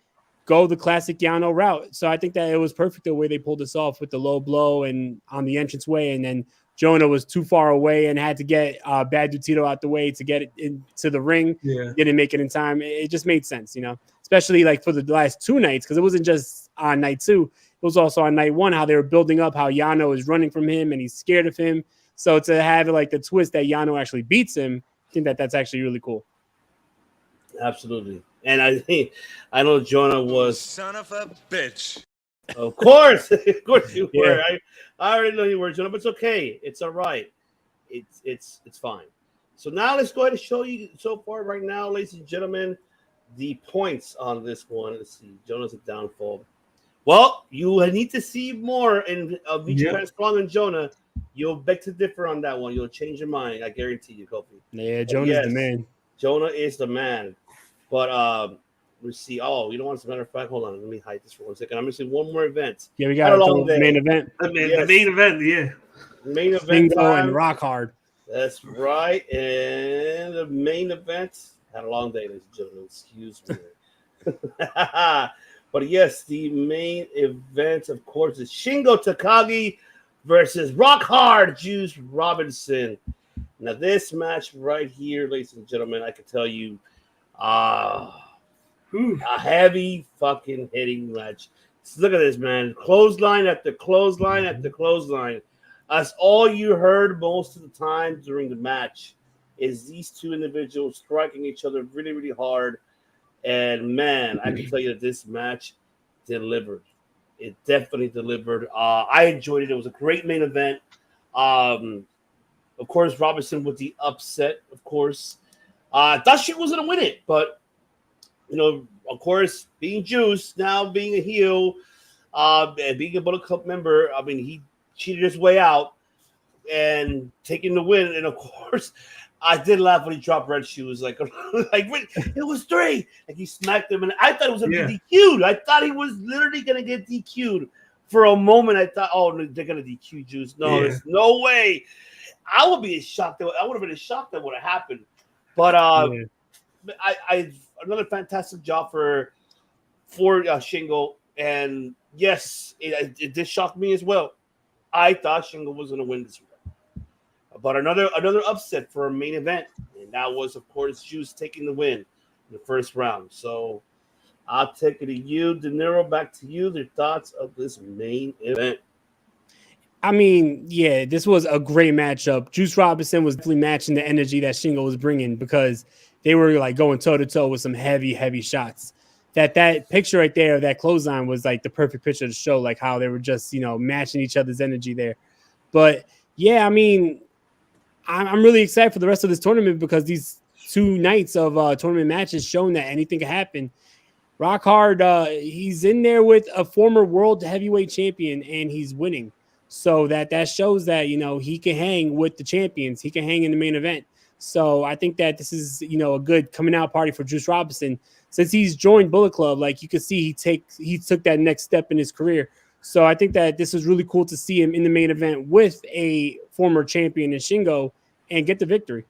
go the classic Yano route. So I think that it was perfect the way they pulled this off with the low blow and on the entranceway, and then Jonah was too far away and had to get Bad Dude Tito out the way to get it into the ring. Yeah. Didn't make it in time. It just made sense, especially like for the last two nights, because it wasn't just on night two. It was also on night one, how they were building up how Yano is running from him and he's scared of him. So to have like the twist that Yano actually beats him, I think that's actually really cool. Absolutely. And I know Jonah was son of a bitch. Of course you were. Yeah. I already know you were, Jonah, but it's okay. It's all right. It's fine. So now let's go ahead and show you so far right now, ladies and gentlemen, the points on this one. Let's see. Jonah's a downfall. Well, you need to see more in New Japan Strong and Jonah. You'll beg to differ on that one. You'll change your mind. I guarantee you, Kofi. Yeah, Jonah's the man. Jonah is the man. But let's see. Oh, you know what? As a matter of fact, hold on. Let me hide this for 1 second. I'm going to see one more event. Yeah, we got the main event. The main event, yeah. Main event. Shingo and Rockhard. That's right. And the main event had a long day, ladies and gentlemen. Excuse me. But yes, the main event, of course, is Shingo Takagi versus Rockhard Juice Robinson. Now, this match right here, ladies and gentlemen, I can tell you, a heavy fucking hitting match. Look at this, man. Clothesline after clothesline after clothesline. That's all you heard most of the time during the match is these two individuals striking each other really, really hard. And, man, I can tell you that this match delivered. It definitely delivered. I enjoyed it. It was a great main event. Of course, Robinson with the upset, of course. I thought she was going to win it, but, of course, being Juice, now being a heel, and being a Bullet Club member, I mean, he cheated his way out and taking the win. And, of course, I did laugh when he dropped Red Shoes. Like wait, it was 3. Like, he smacked him, and I thought it was going to be DQ'd. I thought he was literally going to get DQ'd. For a moment, I thought, oh, they're going to DQ Juice. No, there's no way. I would be shocked. I would have been shocked that would have happened. But I another fantastic job for Shingo, and yes, it did shock me as well. I thought Shingo was going to win this one, but another upset for a main event, and that was, of course, Juice taking the win in the first round. So I'll take it to you, De Niro. Back to you. The thoughts of this main event. I mean, yeah, this was a great matchup. Juice Robinson was definitely matching the energy that Shingo was bringing because they were like going toe to toe with some heavy shots. That picture right there, that clothesline was like the perfect picture to show like how they were just matching each other's energy there. But yeah, I mean, I'm really excited for the rest of this tournament because these 2 nights of tournament matches showing that anything can happen. Rockhard, he's in there with a former world heavyweight champion and he's winning. So that shows that, he can hang with the champions. He can hang in the main event. So I think that this is, a good coming out party for Juice Robinson. Since he's joined Bullet Club, like you can see he took that next step in his career. So I think that this is really cool to see him in the main event with a former champion in Shingo and get the victory.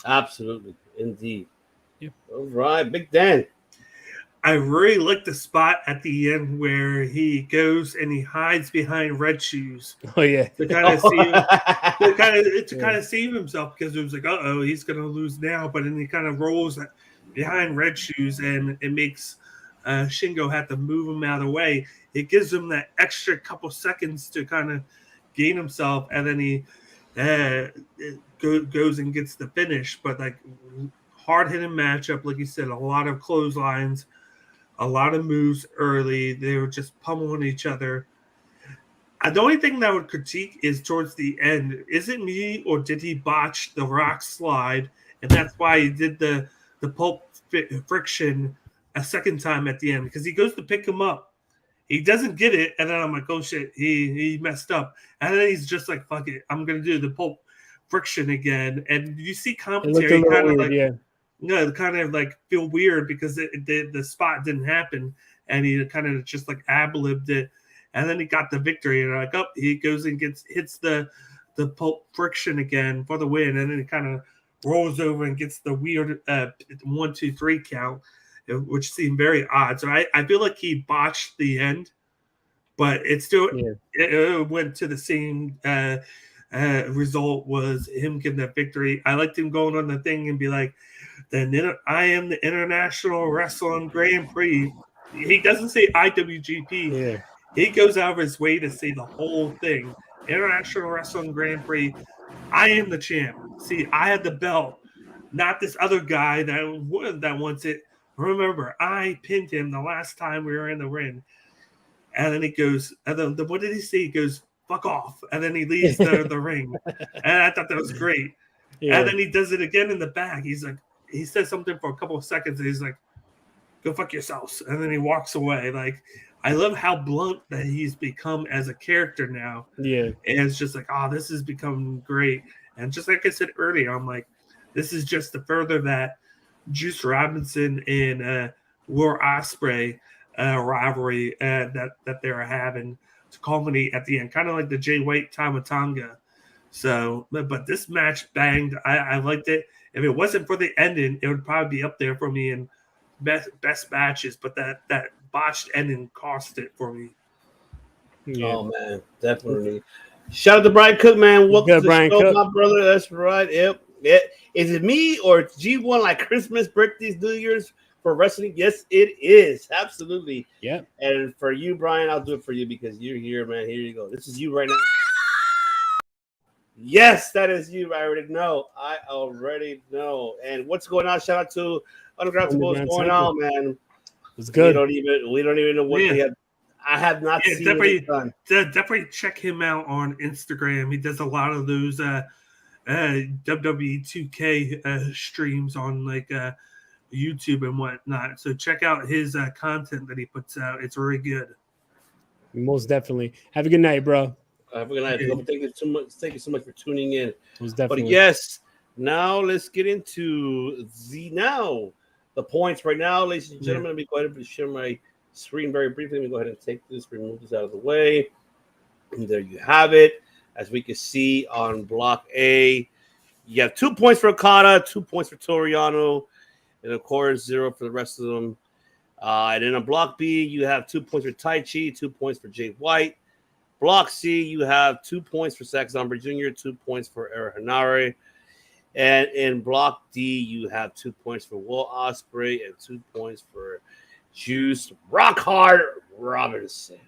Absolutely. Indeed. Yeah. All right, Big Dan. I really like the spot at the end where he goes and he hides behind Red Shoes Oh yeah. to kind of save himself because it was like, he's gonna lose now. But then he kind of rolls behind Red Shoes and it makes Shingo have to move him out of the way. It gives him that extra couple seconds to kind of gain himself, and then he goes and gets the finish. But like hard hitting matchup, like you said, a lot of clotheslines. A lot of moves early. They were just pummeling each other. The only thing that I would critique is towards the end. Is it me or did he botch the rock slide? And that's why he did the pulp friction a second time at the end. Because he goes to pick him up. He doesn't get it. And then I'm like, oh shit, he messed up. And then he's just like, fuck it. I'm going to do the pulp friction again. And you see commentary kind of like... Yeah. Kind of like feel weird because the spot didn't happen, and he kind of just like ad-libbed it, and then he got the victory. And like, he goes and hits the pulp friction again for the win, and then he kind of rolls over and gets the weird 1, 2, 3 count, which seemed very odd. So I feel like he botched the end, but it still it went to the same result, was him getting that victory. I liked him going on the thing and be like, I am the International Wrestling Grand Prix. He doesn't say IWGP. Yeah. He goes out of his way to say the whole thing. International Wrestling Grand Prix. I am the champ. See, I had the belt, not this other guy that wants it. Remember, I pinned him the last time we were in the ring. And then he goes, and then what did he say? He goes, fuck off. And then he leaves the ring. And I thought that was great. Yeah. And then he does it again in the back. He's like, he says something for a couple of seconds, and he's like, go fuck yourselves. And then he walks away. Like, I love how blunt that he's become as a character now. Yeah. And it's just like, this has become great. And just like I said earlier, I'm like, this is just to further that Juice Robinson and Will Ospreay rivalry that they're having to culminate at the end. Kind of like the Jay White Tama Tonga. So, but this match banged. I liked it. If it wasn't for the ending, it would probably be up there for me in best matches. But that botched ending cost it for me. Yeah. Oh man, definitely. Shout out to Brian Cook, man. Welcome to the show, my brother. That's right. Yep. Is it me or G1 like Christmas, birthdays, New Year's for wrestling? Yes, it is. Absolutely. Yeah. And for you, Brian, I'll do it for you because you're here, man. Here you go. This is you right now. Yes, that is you. I already know. And what's going on? Shout out to Underground Temple. What's going on, man? It's good. We don't even know what they have. I have not seen it done. Definitely check him out on Instagram. He does a lot of those WWE 2K streams on like YouTube and whatnot. So check out his content that he puts out. It's really good. Most definitely. Have a good night, bro. Have a good night. Thank you so much. Thank you so much for tuning in. Definitely. But yes, now let's get into the points right now, ladies and gentlemen. Let me go ahead and share my screen very briefly. Let me go ahead and take this, remove this out of the way. And there you have it. As we can see on block A, you have 2 points for Okada, 2 points for Toriano, and of course 0 for the rest of them. And then on block B, you have 2 points for Taichi, 2 points for Jay White. Block C, you have 2 points for Zombre Jr., 2 points for Hanary. And in block D, you have 2 points for Will Ospreay and 2 points for Juice Rockhard Robinson.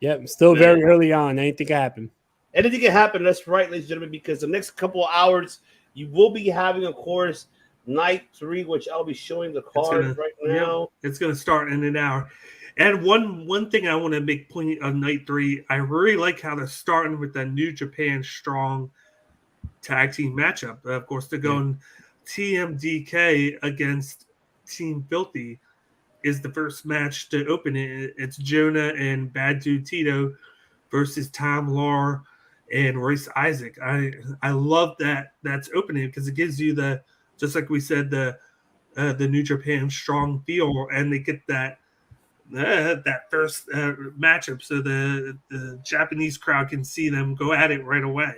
Yep, still very early on. Anything can happen. Anything can happen. That's right, ladies and gentlemen, because the next couple of hours, you will be having, of course, Night 3, which I'll be showing the card right now. It's going to start in an hour. And one thing I want to make point on Night 3, I really like how they're starting with the New Japan Strong tag team matchup. Of course, they're going TMDK against Team Filthy is the first match to open it. It's Jonah and Bad Dude Tito versus Tom Lawler and Royce Isaac. I love that's opening because it gives you the, just like we said, the New Japan Strong feel, and they get that first matchup, so the Japanese crowd can see them go at it right away.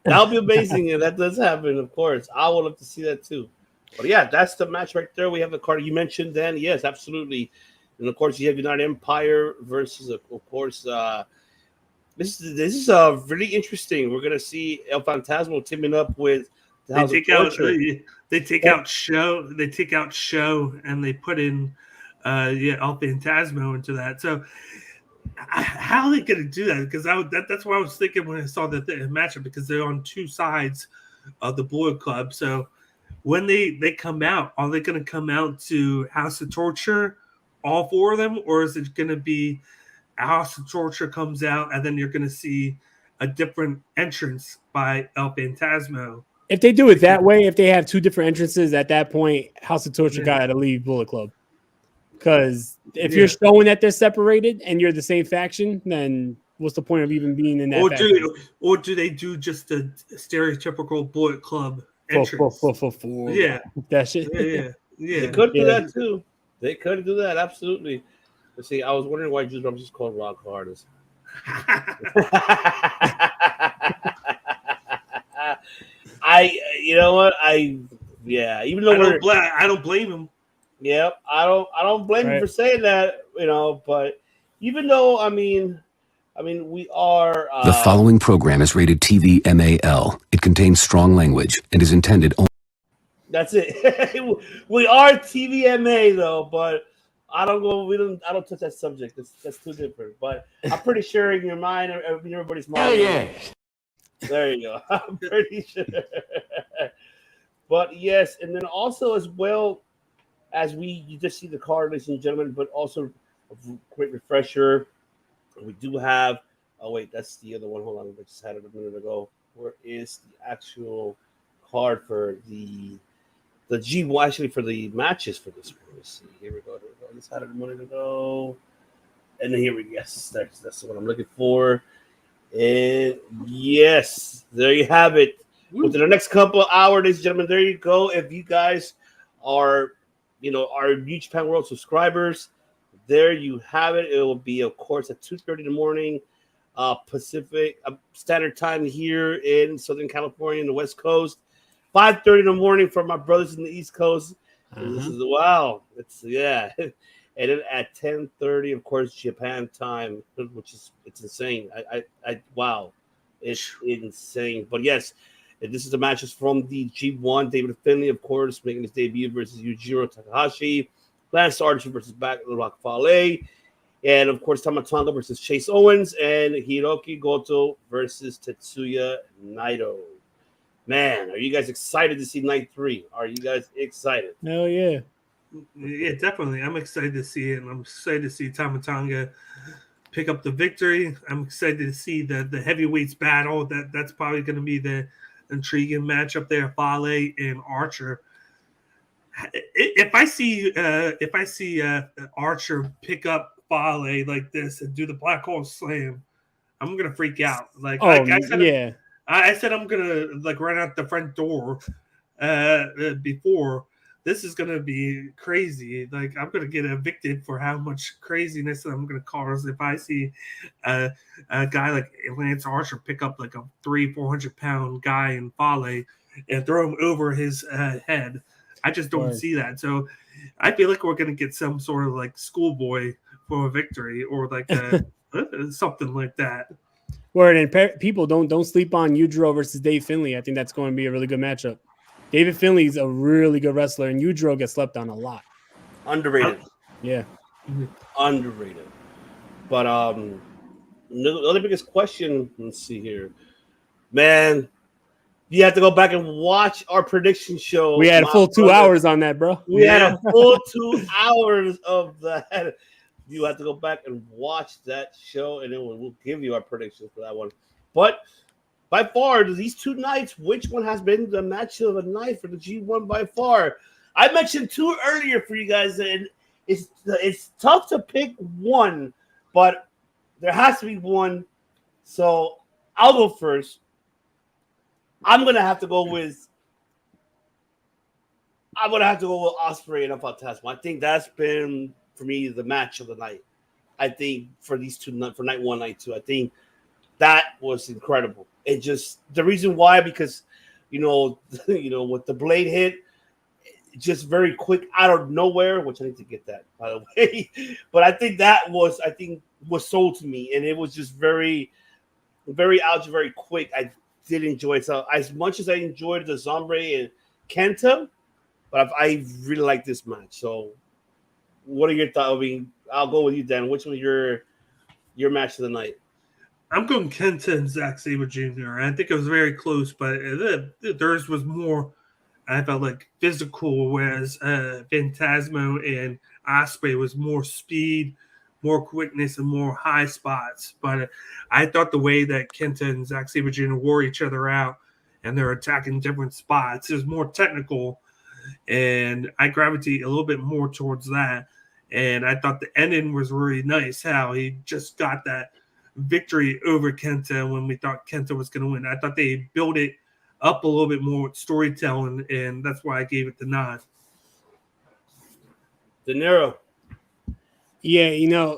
That'll be amazing if that does happen. Of course, I would love to see that too. But yeah, that's the match right there. We have the card you mentioned, Dan. Yes, absolutely. And of course, you have United Empire versus, of course, this is really interesting. We're gonna see El Fantasma teaming up with the House of Torture. They take out Show, and they put in El Fantasma into that. So how are they going to do that? Because that's what I was thinking when I saw the matchup, because they're on two sides of the Bullet Club. So when they come out, are they going to come out to House of Torture, all four of them, or is it going to be House of Torture comes out and then you're going to see a different entrance by El Fantasma? If they do it that way, if they have two different entrances, at that point, House of Torture got to leave Bullet Club. Because if you're showing that they're separated and you're the same faction, then what's the point of even being in that faction? Or do they do just a stereotypical Bullet Club entrance? Yeah. That shit. Yeah. They could do that too. They could do that, absolutely. But see, I was wondering why Juice Drums is called Rockhard. You know what? Even though I don't blame him. Yeah, I don't blame him for saying that, but even though I mean we are The following program is rated TV MAL. It contains strong language and is intended only. That's it. We are TVMA though, but I don't touch that subject. That's too different. But I'm pretty sure in your mind, in everybody's mind. Hell yes. There you go. I'm pretty sure. But yes, and then also as well as you just see the card, ladies and gentlemen, but also a great refresher. We do have. Oh wait, that's the other one. Hold on, I just had it a minute ago. Where is the actual card for the G1? Actually, for the matches for this one. Let's see. Here we go. I just had it a minute ago, and then here we go. Yes, that's what I'm looking for. And yes, there you have it. Within the next couple of hours, ladies and gentlemen, there you go. If you guys are, our New Japan World subscribers, there you have it. It will be, of course, at 2:30 in the morning, Pacific Standard Time here in Southern California, in the West Coast. 5:30 in the morning for my brothers in the East Coast. This is wow. And then at 10:30, of course, Japan time, which is insane. Wow, it's insane. But yes, this is the matches from the G1. David Finlay, of course, making his debut versus Yujiro Takahashi. Lance Archer versus Rock Fale. And, of course, Tama Tonga versus Chase Owens. And Hiroki Goto versus Tetsuya Naito. Man, are you guys excited to see Night 3? Are you guys excited? Hell yeah. Yeah, definitely. I'm excited to see it. And I'm excited to see Tama Tonga pick up the victory. I'm excited to see the heavyweights battle. That's probably going to be the intriguing matchup there, Fale and Archer. If I see Archer pick up Fale like this and do the Black Hole Slam, I'm gonna freak out. I said I'm gonna run out the front door before. This is gonna be crazy. I'm gonna get evicted for how much craziness I'm gonna cause if I see a guy like Lance Archer pick up like a 300-400 pound guy in Fale and throw him over his head. I just don't see that. So I feel like we're gonna get some sort of schoolboy for a victory or something like that. Word, and people don't sleep on Yujiro versus Dave Finlay. I think that's going to be a really good matchup. David Finley's a really good wrestler, and Yujiro gets slept on a lot. Underrated. Yeah. Underrated. But the other biggest question, let's see here. Man, you have to go back and watch our prediction show. We had a full 2 hours on that, bro. We had a full 2 hours of that. You have to go back and watch that show, and then we'll give you our predictions for that one. But by far, these 2 nights, which one has been the match of the night for the G1 by far? I mentioned 2 earlier for you guys, and it's tough to pick one, but there has to be one. So I'll go first. I'm gonna have to go with Ospreay and Fantasma. I think that's been for me the match of the night. I think for these 2 for night 1, night 2, I think that was incredible. It just the reason why because with the blade hit, just very quick out of nowhere, which I need to get that by the way. But I think that was sold to me, and it was just very, very out, very quick. I did enjoy it. So as much as I enjoyed the Zombre and Kenta, but I really like this match. So what are your thoughts? I mean, I'll go with you, Dan. Which was your match of the night? I'm going Kenta and Zack Sabre Jr. I think it was very close, but theirs was more, I felt like, physical, whereas Phantasmo and Ospreay was more speed, more quickness, and more high spots. But I thought the way that Kenta and Zack Sabre Jr. wore each other out and they're attacking different spots is more technical, and I gravitate a little bit more towards that. And I thought the ending was really nice, how he just got that victory over Kenta when we thought Kenta was going to win. I thought they built it up a little bit more with storytelling, and that's why I gave it the 9. De Niro. Yeah,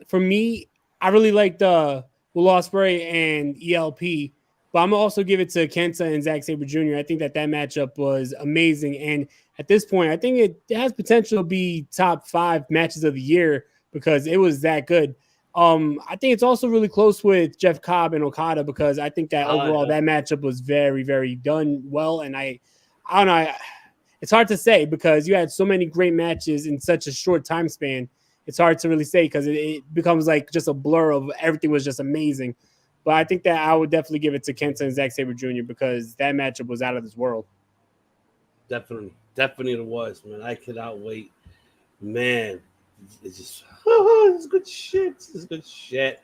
for me, I really liked Will Ospreay and ELP, but I'm gonna also give it to Kenta and Zack Sabre Jr. I think that matchup was amazing, and at this point, I think it has potential to be top 5 matches of the year because it was that good. I think it's also really close with Jeff Cobb and Okada because I think that overall that matchup was very, very done well, and I don't know. It's hard to say because you had so many great matches in such a short time span. It's hard to really say because it becomes like just a blur of everything was just amazing. But I think that I would definitely give it to Kenta and Zack Sabre Jr. because that matchup was out of this world. Definitely it was, man. I cannot wait, man. It's just it's good shit. It's good shit.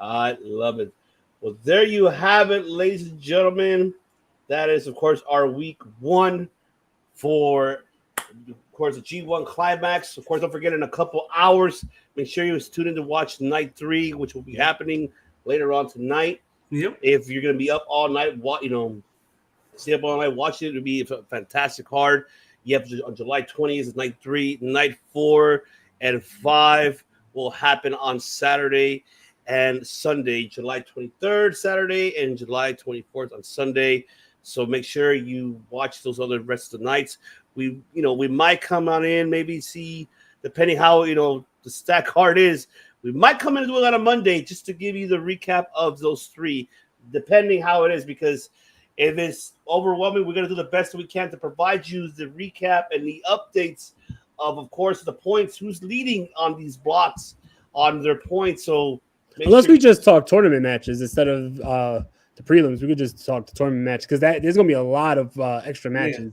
I love it. Well, there you have it, ladies and gentlemen. That is, of course, our week 1 for, of course, the G1 Climax. Of course, don't forget in a couple hours, make sure you tune in to watch night 3, which will be happening later on tonight. Yep. If you're going to be up all night, stay up all night watching it. It'll be a fantastic card. You have on July 20th is night 3, night 4 and 5 will happen on Saturday and Sunday, July 23rd Saturday and July 24th on Sunday. So make sure you watch those other rest of the nights. We might come on in, maybe see, depending how the stack card is. We might come in and do it on a Monday just to give you the recap of those 3, depending how it is. Because if it's overwhelming, we're going to do the best we can to provide you the recap and the updates of course, the points, who's leading on these blocks on their points. So unless we just talk tournament matches instead of the prelims, we could just talk the tournament match because there's going to be a lot of extra matches.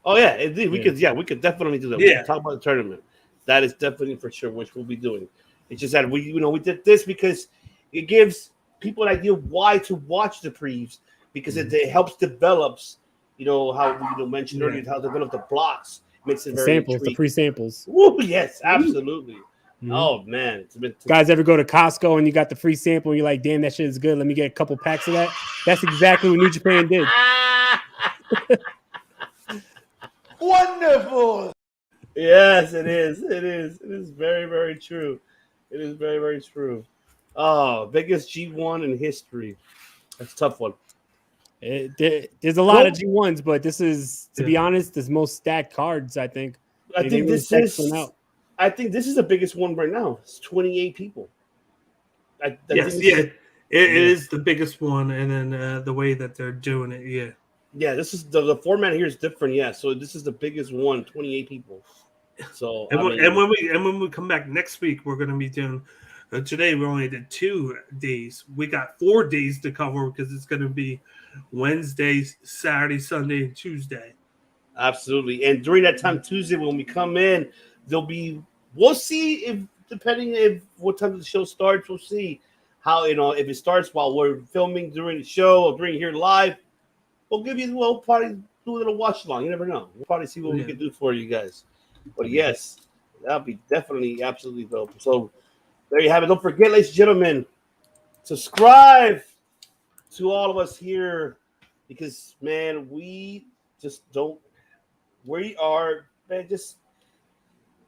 Oh yeah, indeed. We could definitely do that. We can talk about the tournament. That is definitely for sure, which we'll be doing. It's just that we did this because it gives people an idea why to watch the previews because it helps develops. How we mentioned earlier how to develop the blocks. Makes it very samples, the free samples. Oh yes, absolutely. Mm-hmm. Oh man, guys ever go to Costco and you got the free sample and you're like, damn, that shit is good. Let me get a couple packs of that. That's exactly what New Japan did. Wonderful. Yes, it is. It is very, very true. It is very, very true. Oh, biggest G1 in history. That's a tough one. There's a lot of G1s, but this is, to be honest, the most stacked cards, I think. I think this is the biggest one right now. It's 28 people. It is the biggest one, and then the way that they're doing it, yeah. Yeah, this is the format here is different, yeah. So this is the biggest one, 28 people. So And when we come back next week, we're going to be doing. Today we only did 2 days. We got 4 days to cover because it's going to be Wednesday, Saturday, Sunday, and Tuesday. Absolutely. And during that time, Tuesday, when we come in, we'll see if, depending if what time the show starts, we'll see how, if it starts while we're filming during the show or during here live, we'll probably do a little watch along. You never know. We'll probably see what we can do for you guys. But yes, that'll be definitely absolutely dope. So there you have it. Don't forget, ladies and gentlemen, subscribe to all of us here because, man, we just don't. We are, man, just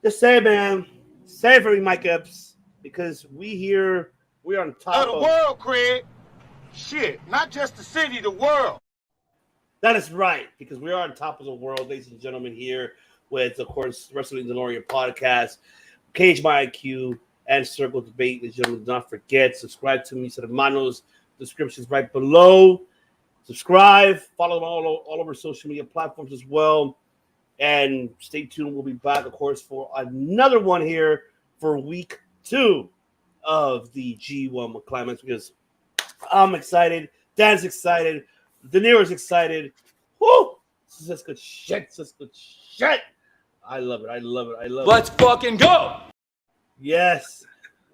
say, man, say it for me, Mike Epps, because we're on top of the world, Craig. Shit, not just the city, the world. That is right, because we are on top of the world, ladies and gentlemen, here with, of course, Wrestling Delorean Podcast, Cage My IQ, and Circle Debate. Ladies and gentlemen, do not forget, subscribe to me, Hermanos. Descriptions right below. Subscribe, follow them all over social media platforms as well. And stay tuned. We'll be back, of course, for another one here for week 2 of the G1 CLIMAX because I'm excited. Dan's excited. De Niro's excited. Woo! This is just good shit. Just good shit. I love it. I love it. I love it. Let's fucking go! Yes.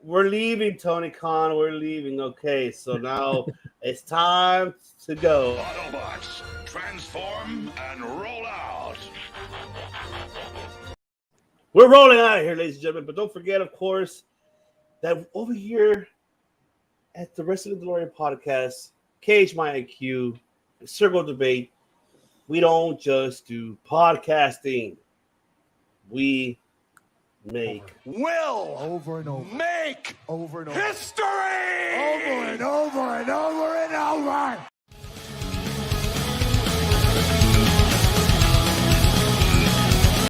We're leaving, Tony Khan. We're leaving. Okay, so now it's time to go. Autobots, transform and roll out. We're rolling out of here, ladies and gentlemen. But don't forget, of course, that over here at the Wrestling Delorean Podcast, Cage My IQ, Circle Debate, we don't just do podcasting. We make Will over and over. Make over and over history.